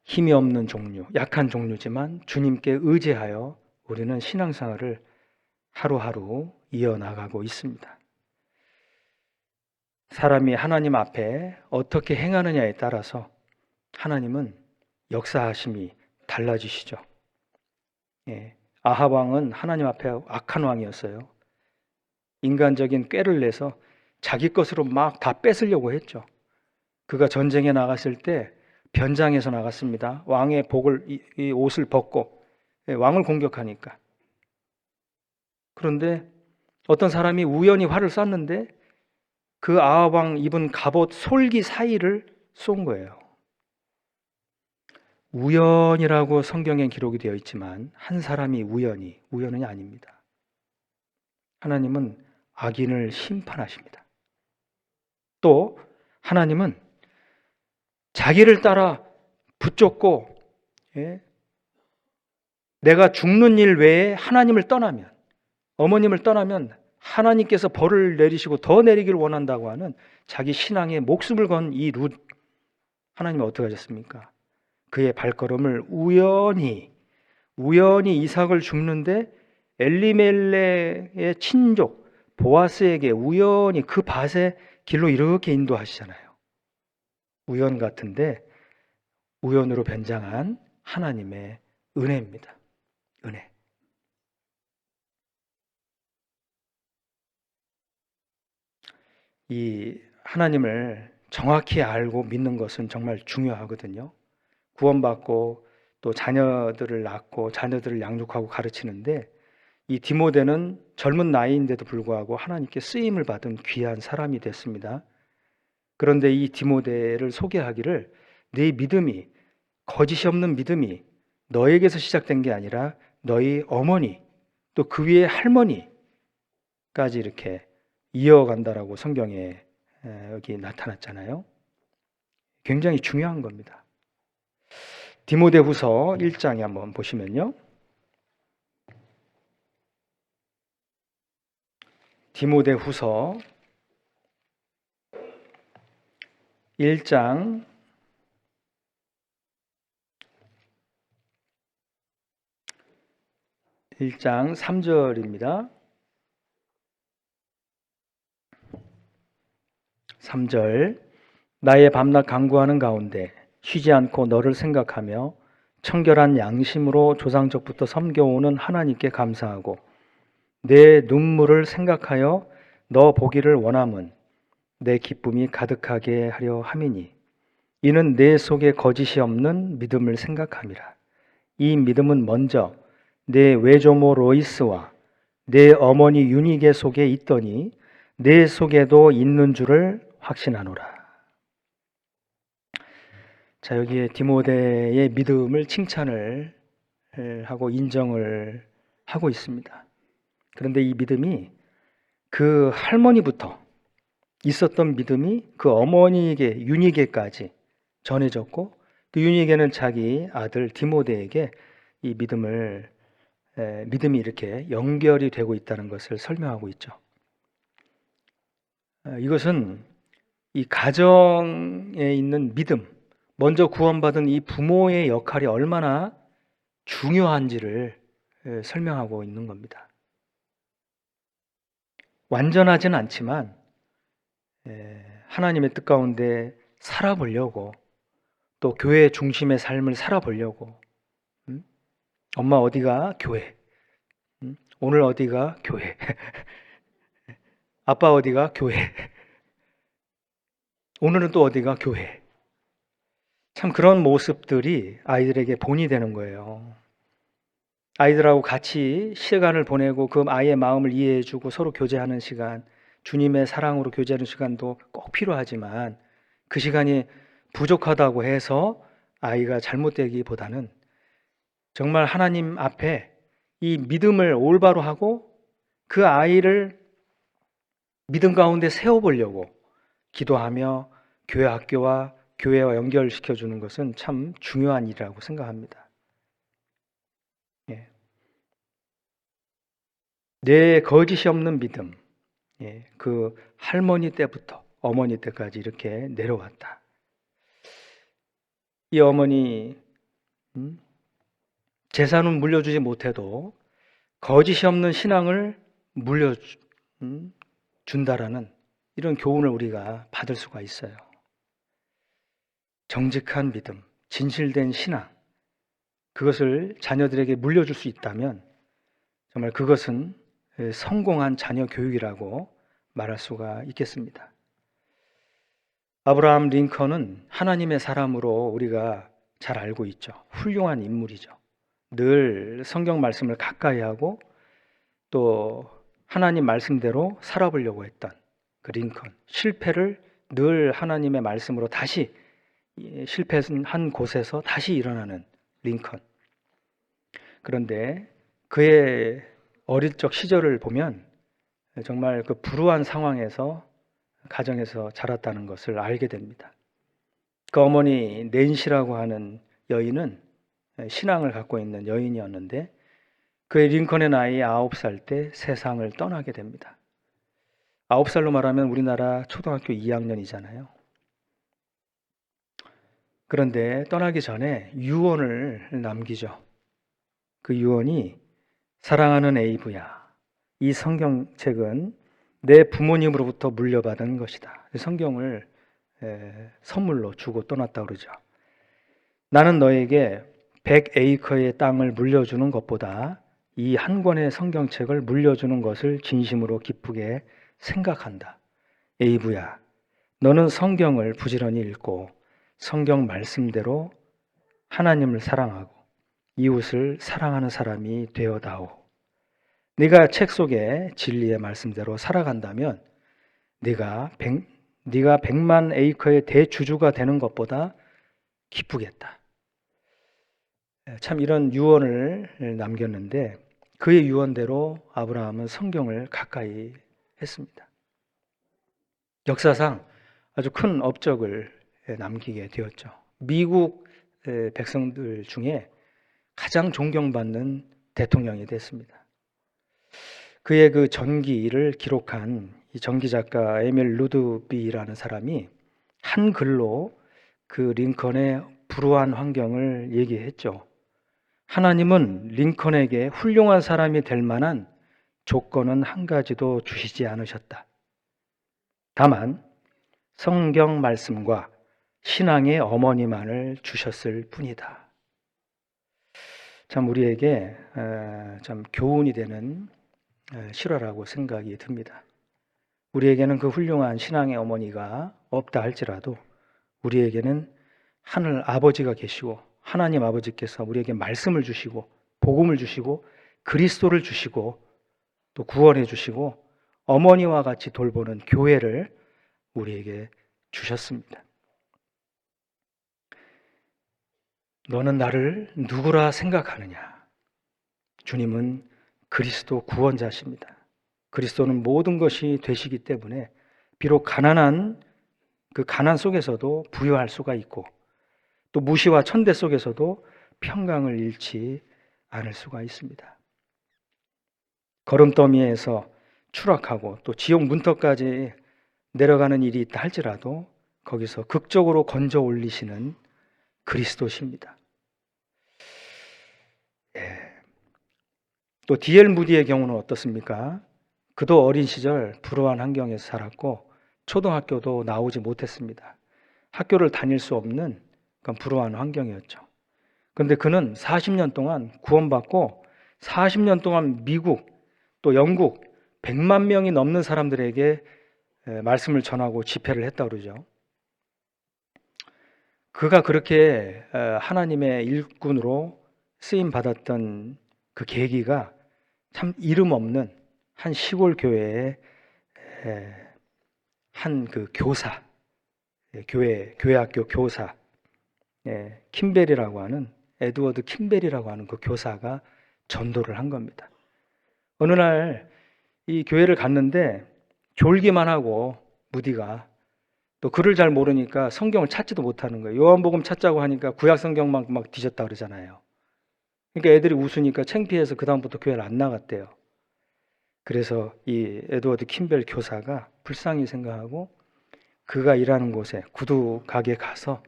힘이 없는 종류, 약한 종류지만 주님께 의지하여 우리는 신앙생활을 하루하루 이어나가고 있습니다. 사람이 하나님 앞에 어떻게 행하느냐에 따라서 하나님은 역사하심이 달라지시죠. 아합 왕은 하나님 앞에 악한 왕이었어요. 인간적인 꾀를 내서 자기 것으로 막 다 뺏으려고 했죠. 그가 전쟁에 나갔을 때 변장해서 나갔습니다. 왕의 복을, 이 옷을 벗고 왕을 공격하니까. 그런데 어떤 사람이 우연히 활을 쐈는데 그 아합 왕 입은 갑옷 솔기 사이를 쏜 거예요. 우연이라고 성경에 기록이 되어 있지만 한 사람이 우연은 아닙니다. 하나님은 악인을 심판하십니다. 또 하나님은 자기를 따라 붙잡고 내가 죽는 일 외에 하나님을 떠나면, 어머님을 떠나면 하나님께서 벌을 내리시고 더 내리기를 원한다고 하는 자기 신앙에 목숨을 건 이 룻, 하나님은 어떻게 하셨습니까? 그의 발걸음을 우연히 이삭을 줍는데 엘리멜렉의 친족 보아스에게 우연히 그 밭의 길로 이렇게 인도하시잖아요. 우연 같은데 우연으로 변장한 하나님의 은혜입니다. 은혜. 이 하나님을 정확히 알고 믿는 것은 정말 중요하거든요. 구원받고 또 자녀들을 낳고 자녀들을 양육하고 가르치는데 이 디모데는 젊은 나이인데도 불구하고 하나님께 쓰임을 받은 귀한 사람이 됐습니다. 그런데 이 디모데를 소개하기를 네 믿음이, 거짓이 없는 믿음이 너에게서 시작된 게 아니라 너희 어머니 또 그 위에 할머니까지 이렇게 이어간다라고 성경에 여기 나타났잖아요. 굉장히 중요한 겁니다. 디모데후서 1장에 한번 보시면요. 디모데후서 1장 3절입니다. 3절 나의 밤낮 간구하는 가운데 쉬지 않고 너를 생각하며 청결한 양심으로 조상적부터 섬겨오는 하나님께 감사하고 내 눈물을 생각하여 너 보기를 원함은 내 기쁨이 가득하게 하려 함이니 이는 내 속에 거짓이 없는 믿음을 생각함이라. 이 믿음은 먼저 내 외조모 로이스와 내 어머니 유니게 속에 있더니 내 속에도 있는 줄을 확신하노라. 자, 여기에 디모데의 믿음을 칭찬을 하고 인정을 하고 있습니다. 그런데 이 믿음이 그 할머니부터 있었던 믿음이 그 어머니에게 유니게까지 전해졌고 그 유니게는 자기 아들 디모데에게 이 믿음이 이렇게 연결이 되고 있다는 것을 설명하고 있죠. 이것은 이 가정에 있는 믿음, 먼저 구원받은 이 부모의 역할이 얼마나 중요한지를 설명하고 있는 겁니다. 완전하진 않지만 하나님의 뜻 가운데 살아보려고 또 교회 중심의 삶을 살아보려고 엄마 어디가? 교회. 오늘 어디가? 교회. 아빠 어디가? 교회. 오늘은 또 어디가? 교회. 참 그런 모습들이 아이들에게 본이 되는 거예요. 아이들하고 같이 시간을 보내고 그 아이의 마음을 이해해주고 서로 교제하는 시간, 주님의 사랑으로 교제하는 시간도 꼭 필요하지만 그 시간이 부족하다고 해서 아이가 잘못되기보다는 정말 하나님 앞에 이 믿음을 올바로 하고 그 아이를 믿음 가운데 세워보려고 기도하며 교회 학교와 교회와 연결시켜주는 것은 참 중요한 일이라고 생각합니다. 내 거짓이 없는 믿음, 그 할머니 때부터 어머니 때까지 이렇게 내려왔다. 이 어머니 재산은 물려주지 못해도 거짓이 없는 신앙을 물려준다라는 이런 교훈을 우리가 받을 수가 있어요. 정직한 믿음, 진실된 신앙, 그것을 자녀들에게 물려줄 수 있다면 정말 그것은 성공한 자녀 교육이라고 말할 수가 있겠습니다. 아브라함 링컨은 하나님의 사람으로 우리가 잘 알고 있죠. 훌륭한 인물이죠. 늘 성경 말씀을 가까이 하고 또 하나님 말씀대로 살아보려고 했던 그 링컨. 실패를 늘 하나님의 말씀으로 다시 실패한 곳에서 다시 일어나는 링컨. 그런데 그의 어릴 적 시절을 보면 정말 그 불우한 상황에서 가정에서 자랐다는 것을 알게 됩니다. 그 어머니 낸시라고 하는 여인은 신앙을 갖고 있는 여인이었는데 그의 링컨의 나이 9살 때 세상을 떠나게 됩니다. 9살로 말하면 우리나라 초등학교 2학년이잖아요. 그런데 떠나기 전에 유언을 남기죠. 그 유언이 사랑하는 에이브야, 이 성경책은 내 부모님으로부터 물려받은 것이다. 성경을 선물로 주고 떠났다 그러죠. 나는 너에게 100에이커의 땅을 물려주는 것보다 이 한 권의 성경책을 물려주는 것을 진심으로 기쁘게 생각한다. 에이브야, 너는 성경을 부지런히 읽고 성경 말씀대로 하나님을 사랑하고 이웃을 사랑하는 사람이 되어다오. 네가 책 속의 진리의 말씀대로 살아간다면 네가 100만 에이커의 대주주가 되는 것보다 기쁘겠다. 참 이런 유언을 남겼는데 그의 유언대로 아브라함은 성경을 가까이 했습니다. 역사상 아주 큰 업적을 남기게 되었죠. 미국 백성들 중에 가장 존경받는 대통령이 됐습니다. 그의 그 전기를 기록한 이 전기 작가 에밀 루드비라는 사람이 한 글로 그 링컨의 불우한 환경을 얘기했죠. 하나님은 링컨에게 훌륭한 사람이 될 만한 조건은 한 가지도 주시지 않으셨다. 다만 성경 말씀과 신앙의 어머니만을 주셨을 뿐이다. 참 우리에게 참 교훈이 되는 실화라고 생각이 듭니다. 우리에게는 그 훌륭한 신앙의 어머니가 없다 할지라도 우리에게는 하늘 아버지가 계시고 하나님 아버지께서 우리에게 말씀을 주시고 복음을 주시고 그리스도를 주시고 또 구원해 주시고 어머니와 같이 돌보는 교회를 우리에게 주셨습니다. 너는 나를 누구라 생각하느냐? 주님은 그리스도 구원자십니다. 그리스도는 모든 것이 되시기 때문에 비록 가난한 그 가난 속에서도 부유할 수가 있고 또 무시와 천대 속에서도 평강을 잃지 않을 수가 있습니다. 걸음더미에서 추락하고 또 지옥 문턱까지 내려가는 일이 있다 할지라도 거기서 극적으로 건져 올리시는 그리스도십니다. 또 D.L. 무디의 경우는 어떻습니까? 그도 어린 시절 불우한 환경에서 살았고 초등학교도 나오지 못했습니다. 학교를 다닐 수 없는 그런 불우한 환경이었죠. 그런데 그는 40년 동안 구원받고 40년 동안 미국 또 영국 100만 명이 넘는 사람들에게 말씀을 전하고 집회를 했다고 그러죠. 그가 그렇게 하나님의 일꾼으로 쓰임 받았던 그 계기가 참 이름 없는 한 시골 교회의 한 그 교사, 교회학교 교사, 킴벨이라고 하는 에드워드 킴벨이라고 하는 그 교사가 전도를 한 겁니다. 어느 날 이 교회를 갔는데 졸기만 하고 무디가 또 글을 잘 모르니까 성경을 찾지도 못하는 거예요. 요한복음 찾자고 하니까 구약 성경만 막 뒤졌다 그러잖아요. 그러니까 애들이 웃으니까 창피해서 그 다음부터 교회를 안 나갔대요. 그래서 이 에드워드 킴벨 교사가 불쌍히 생각하고 그가 일하는 곳에 구두 가게 가서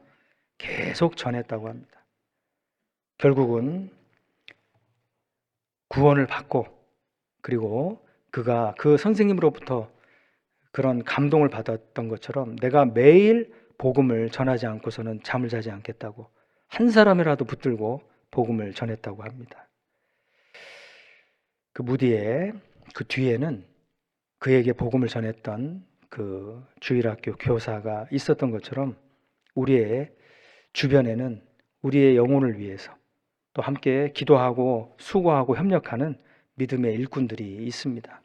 계속 전했다고 합니다. 결국은 구원을 받고 그리고 그가 그 선생님으로부터 그런 감동을 받았던 것처럼 내가 매일 복음을 전하지 않고서는 잠을 자지 않겠다고 한 사람이라도 붙들고 복음을 전했다고 합니다. 그 무디의 그 뒤에는 그에게 복음을 전했던 그 주일학교 교사가 있었던 것처럼 우리의 주변에는 우리의 영혼을 위해서 또 함께 기도하고 수고하고 협력하는 믿음의 일꾼들이 있습니다.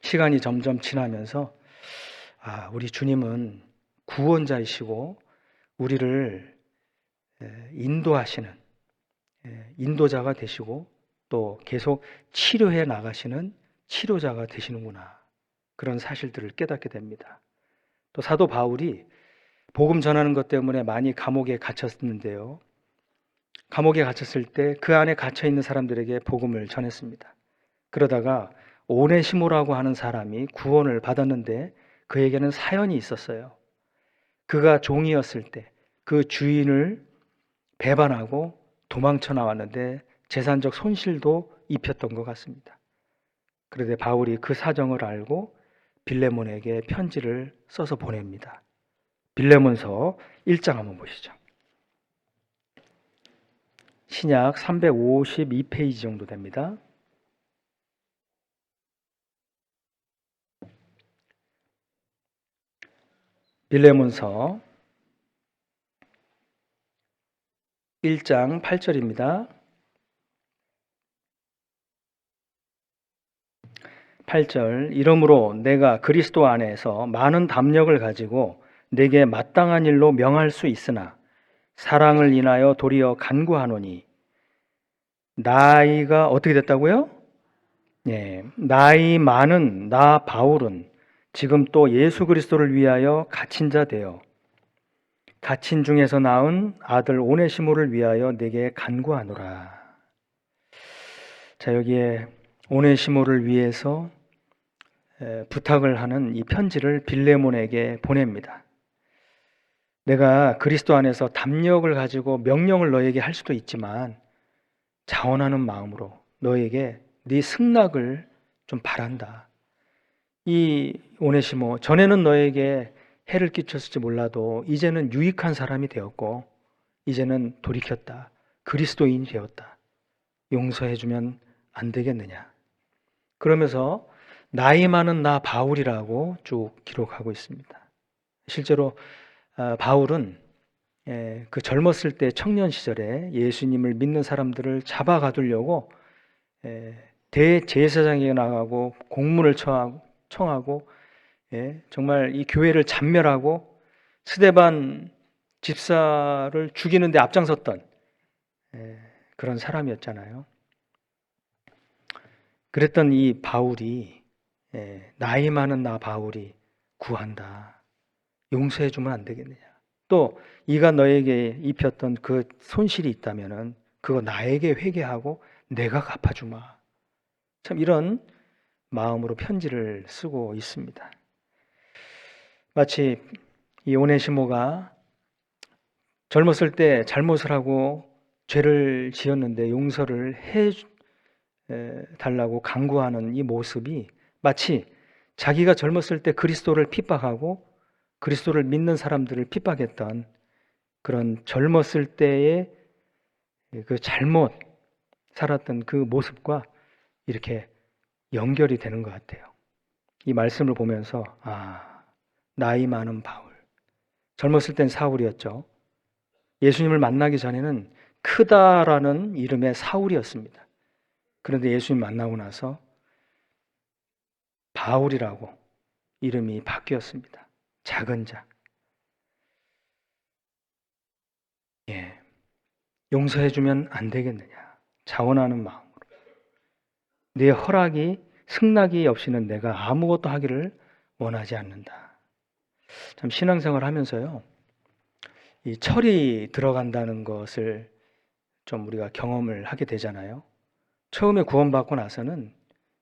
시간이 점점 지나면서 우리 주님은 구원자이시고 우리를 인도하시는 인도자가 되시고 또 계속 치료해 나가시는 치료자가 되시는구나. 그런 사실들을 깨닫게 됩니다. 또 사도 바울이 복음 전하는 것 때문에 많이 감옥에 갇혔는데요. 감옥에 갇혔을 때 그 안에 갇혀 있는 사람들에게 복음을 전했습니다. 그러다가 오네시모라고 하는 사람이 구원을 받았는데 그에게는 사연이 있었어요. 그가 종이었을 때 그 주인을 배반하고 도망쳐 나왔는데 재산적 손실도 입혔던 것 같습니다. 그런데 바울이 그 사정을 알고 빌레몬에게 편지를 써서 보냅니다. 빌레몬서 1장 한번 보시죠. 신약 352페이지 정도 됩니다. 빌레몬서 1장 8절입니다. 8절 이러므로 내가 그리스도 안에서 많은 담력을 가지고 내게 마땅한 일로 명할 수 있으나 사랑을 인하여 도리어 간구하노니 나이가 어떻게 됐다고요? 예, 나이 많은 나 바울은 지금 또 예수 그리스도를 위하여 갇힌 자 되어 갇힌 중에서 낳은 아들 오네시모를 위하여 내게 간구하노라. 자, 여기에 오네시모를 위해서 부탁을 하는 이 편지를 빌레몬에게 보냅니다. 내가 그리스도 안에서 담력을 가지고 명령을 너에게 할 수도 있지만 자원하는 마음으로 너에게 네 승낙을 좀 바란다. 이 오네시모 전에는 너에게 해를 끼쳤을지 몰라도 이제는 유익한 사람이 되었고 이제는 돌이켰다. 그리스도인이 되었다. 용서해주면 안 되겠느냐. 그러면서 나이 많은 나 바울이라고 쭉 기록하고 있습니다. 실제로 바울은 그 젊었을 때 청년 시절에 예수님을 믿는 사람들을 잡아가두려고 대제사장에게 나가고 공문을 청하고 정말 이 교회를 잔멸하고 스데반 집사를 죽이는데 앞장섰던 그런 사람이었잖아요. 그랬던 이 바울이 나이 많은 나 바울이 구한다. 용서해주면 안 되겠느냐. 또 이가 너에게 입혔던 그 손실이 있다면은 그거 나에게 회개하고 내가 갚아주마. 참 이런 마음으로 편지를 쓰고 있습니다. 마치 이 오네시모가 젊었을 때 잘못을 하고 죄를 지었는데 용서를 해 달라고 간구하는 이 모습이 마치 자기가 젊었을 때 그리스도를 핍박하고 그리스도를 믿는 사람들을 핍박했던 그런 젊었을 때의 그 잘못 살았던 그 모습과 이렇게 연결이 되는 것 같아요. 이 말씀을 보면서 나이 많은 바울. 젊었을 땐 사울이었죠. 예수님을 만나기 전에는 크다라는 이름의 사울이었습니다. 그런데 예수님 만나고 나서 바울이라고 이름이 바뀌었습니다. 작은 자. 용서해주면 안 되겠느냐. 자원하는 마음으로. 네 허락이 승낙이 없이는 내가 아무것도 하기를 원하지 않는다. 참 신앙생활 하면서요. 이 철이 들어간다는 것을 좀 우리가 경험을 하게 되잖아요. 처음에 구원받고 나서는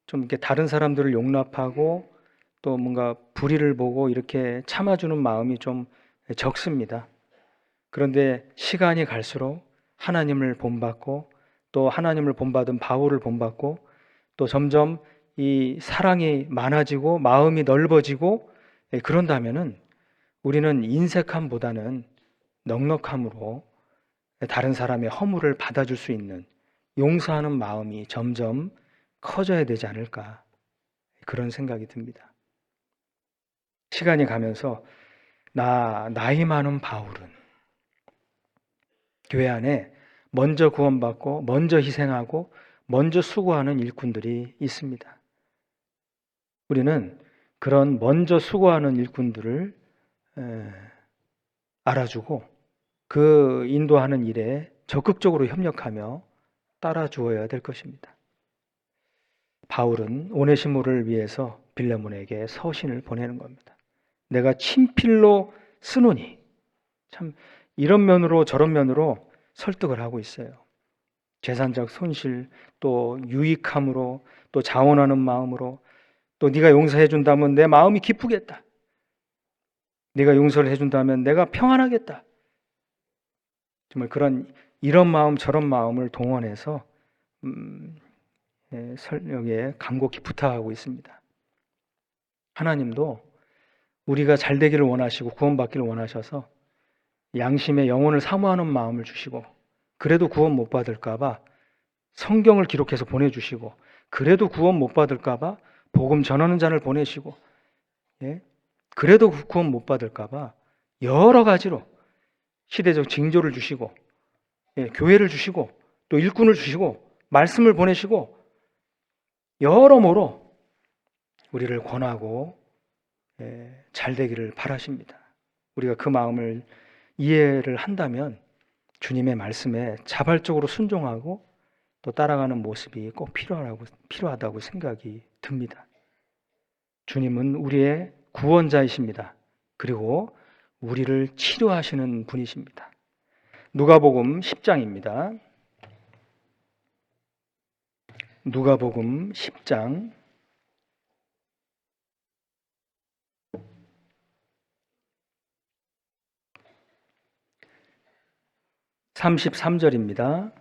좀 이렇게 다른 사람들을 용납하고 또 뭔가 불의를 보고 이렇게 참아주는 마음이 좀 적습니다. 그런데 시간이 갈수록 하나님을 본받고 또 하나님을 본받은 바울을 본받고 또 점점 이 사랑이 많아지고 마음이 넓어지고 그런다면은 우리는 인색함보다는 넉넉함으로 다른 사람의 허물을 받아줄 수 있는 용서하는 마음이 점점 커져야 되지 않을까 그런 생각이 듭니다. 시간이 가면서 나이 많은 바울은 교회 안에 먼저 구원받고 먼저 희생하고 먼저 수고하는 일꾼들이 있습니다. 우리는 그런 먼저 수고하는 일꾼들을 알아주고 그 인도하는 일에 적극적으로 협력하며 따라주어야 될 것입니다. 바울은 오네시모를 위해서 빌레몬에게 서신을 보내는 겁니다. 내가 친필로 쓰노니 참 이런 면으로 저런 면으로 설득을 하고 있어요. 재산적 손실 또 유익함으로 또 자원하는 마음으로, 또 네가 용서해 준다면 내 마음이 기쁘겠다. 네가 용서를 해준다면 내가 평안하겠다. 정말 이런 마음 저런 마음을 동원해서 설명에 간곡히 부탁하고 있습니다. 하나님도 우리가 잘 되기를 원하시고 구원받기를 원하셔서 양심의 영혼을 사모하는 마음을 주시고, 그래도 구원 못 받을까 봐 성경을 기록해서 보내주시고, 그래도 구원 못 받을까 봐 복음 전하는 자를 보내시고, 그래도 구원 못 받을까 봐 여러 가지로 시대적 징조를 주시고, 교회를 주시고, 또 일꾼을 주시고, 말씀을 보내시고, 여러모로 우리를 권하고 잘 되기를 바라십니다. 우리가 그 마음을 이해를 한다면 주님의 말씀에 자발적으로 순종하고 또 따라가는 모습이 꼭 필요하다고 생각이 듭니다. 주님은 우리의 구원자이십니다. 그리고 우리를 치료하시는 분이십니다. 누가복음 10장입니다. 누가복음 10장 33절입니다.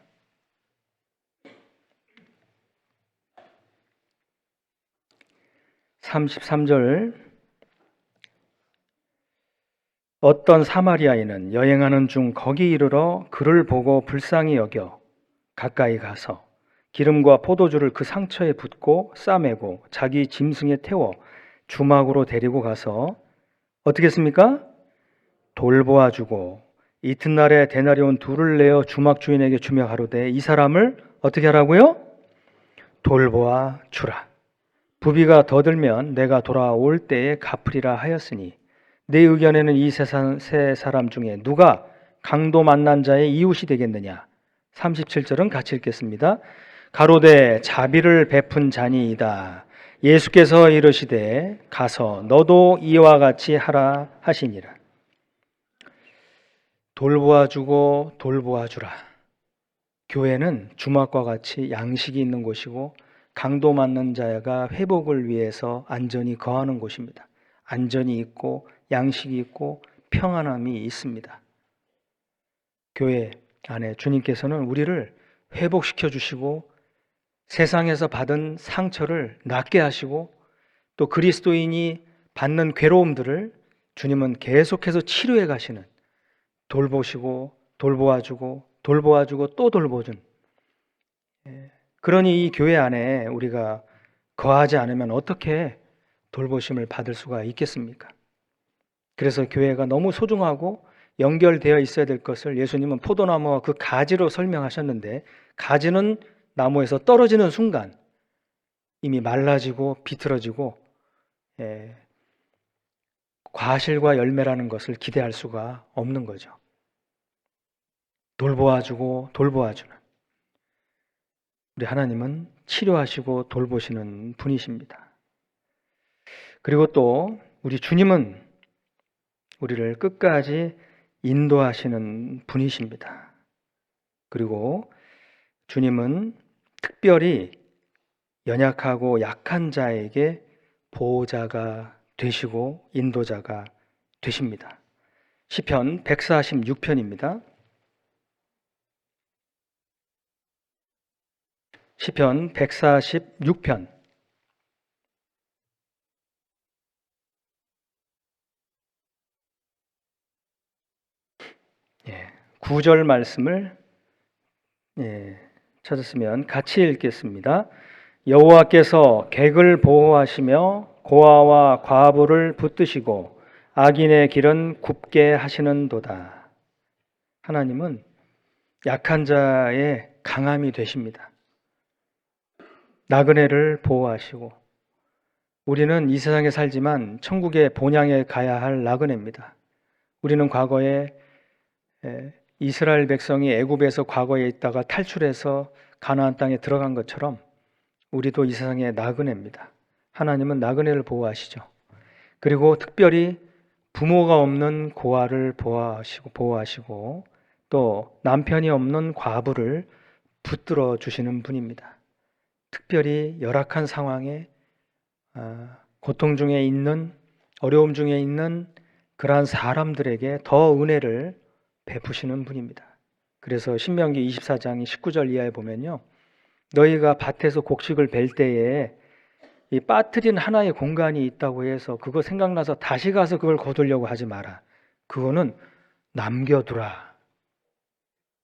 어떤 사마리아인은 여행하는 중 거기 이르러 그를 보고 불쌍히 여겨 가까이 가서 기름과 포도주를 그 상처에 붓고 싸매고 자기 짐승에 태워 주막으로 데리고 가서 어떻게 했습니까? 돌보아 주고 이튿날에 데나리온 2를 내어 주막 주인에게 주며 가로되 이 사람을 어떻게 하라고요? 돌보아 주라. 부비가 더 들면 내가 돌아올 때에 갚으리라 하였으니 내 의견에는 이 세 사람 중에 누가 강도 만난 자의 이웃이 되겠느냐? 37절은 같이 읽겠습니다. 가로되 자비를 베푼 자니이다. 예수께서 이르시되 가서 너도 이와 같이 하라 하시니라. 돌보아주고 돌보아주라. 교회는 주막과 같이 양식이 있는 곳이고 강도 맞는 자가 회복을 위해서 안전히 거하는 곳입니다. 안전이 있고 양식이 있고 평안함이 있습니다. 교회 안에 주님께서는 우리를 회복시켜 주시고 세상에서 받은 상처를 낫게 하시고 또 그리스도인이 받는 괴로움들을 주님은 계속해서 치료해 가시는, 돌보시고 돌보아주고 돌보아주고 또 돌보준, 그러니 이 교회 안에 우리가 거하지 않으면 어떻게 돌보심을 받을 수가 있겠습니까? 그래서 교회가 너무 소중하고 연결되어 있어야 될 것을 예수님은 포도나무와 그 가지로 설명하셨는데, 가지는 나무에서 떨어지는 순간 이미 말라지고 비틀어지고 과실과 열매라는 것을 기대할 수가 없는 거죠. 돌보아주고 돌보아주는 우리 하나님은 치료하시고 돌보시는 분이십니다. 그리고 또 우리 주님은 우리를 끝까지 인도하시는 분이십니다. 그리고 주님은 특별히 연약하고 약한 자에게 보호자가 되시고 인도자가 되십니다. 시편 146편입니다. 시편 146편 9절 말씀을 찾았으면 같이 읽겠습니다. 여호와께서 객을 보호하시며 고아와 과부를 붙드시고 악인의 길은 굽게 하시는도다. 하나님은 약한 자의 강함이 되십니다. 나그네를 보호하시고, 우리는 이 세상에 살지만 천국의 본향에 가야 할 나그네입니다. 우리는 과거에 이스라엘 백성이 애굽에서 과거에 있다가 탈출해서 가나안 땅에 들어간 것처럼 우리도 이 세상의 나그네입니다. 하나님은 나그네를 보호하시죠. 그리고 특별히 부모가 없는 고아를 보호하시고 또 남편이 없는 과부를 붙들어 주시는 분입니다. 특별히 열악한 상황에 고통 중에 있는, 어려움 중에 있는 그러한 사람들에게 더 은혜를 베푸시는 분입니다. 그래서 신명기 24장 19절 이하에 보면요, 너희가 밭에서 곡식을 벨 때에 이 빠뜨린 하나의 공간이 있다고 해서 그거 생각나서 다시 가서 그걸 거두려고 하지 마라. 그거는 남겨두라.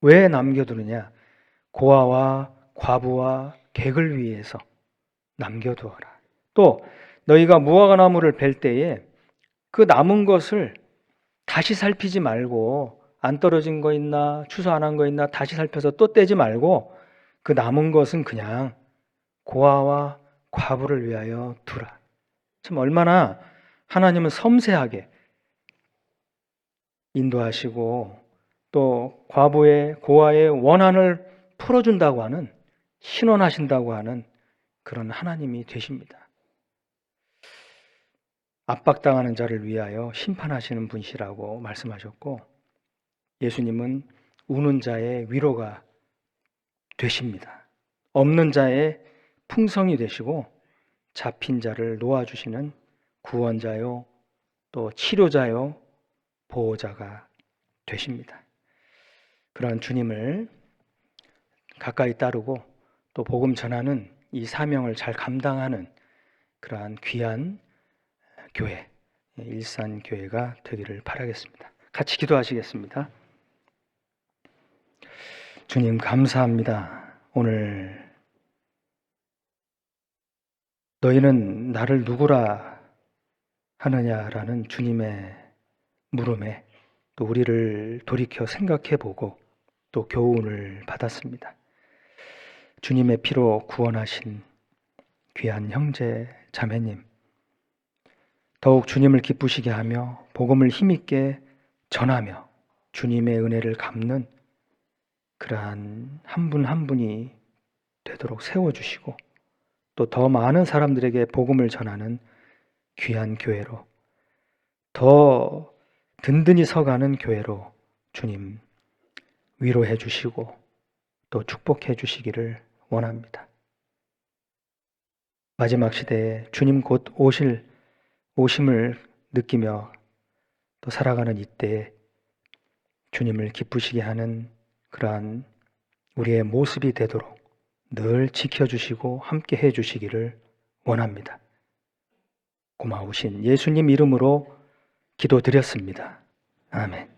왜 남겨두느냐? 고아와 과부와 객을 위해서 남겨두어라. 또 너희가 무화과나무를 벨 때에 그 남은 것을 다시 살피지 말고, 안 떨어진 거 있나, 추수 안 한 거 있나 다시 살펴서 또 떼지 말고 그 남은 것은 그냥 고아와 과부를 위하여 두라. 참 얼마나 하나님은 섬세하게 인도하시고 또 과부의, 고아의 원한을 풀어준다고 하는, 신원하신다고 하는 그런 하나님이 되십니다. 압박당하는 자를 위하여 심판하시는 분이시라고 말씀하셨고, 예수님은 우는 자의 위로가 되십니다. 없는 자의 풍성이 되시고 잡힌 자를 놓아주시는 구원자요, 또 치료자요, 보호자가 되십니다. 그러한 주님을 가까이 따르고 또 복음 전하는 이 사명을 잘 감당하는 그러한 귀한 교회, 일산교회가 되기를 바라겠습니다. 같이 기도하시겠습니다. 주님 감사합니다. 오늘 너희는 나를 누구라 하느냐라는 주님의 물음에 또 우리를 돌이켜 생각해보고 또 교훈을 받았습니다. 주님의 피로 구원하신 귀한 형제 자매님, 더욱 주님을 기쁘시게 하며 복음을 힘있게 전하며 주님의 은혜를 갚는 그러한 한 분 한 분이 되도록 세워주시고 또 더 많은 사람들에게 복음을 전하는 귀한 교회로, 더 든든히 서가는 교회로 주님 위로해 주시고 또 축복해 주시기를 원합니다. 마지막 시대에 주님 곧 오심을 느끼며 또 살아가는 이때 주님을 기쁘시게 하는 그러한 우리의 모습이 되도록 늘 지켜주시고 함께 해주시기를 원합니다. 고마우신 예수님 이름으로 기도드렸습니다. 아멘.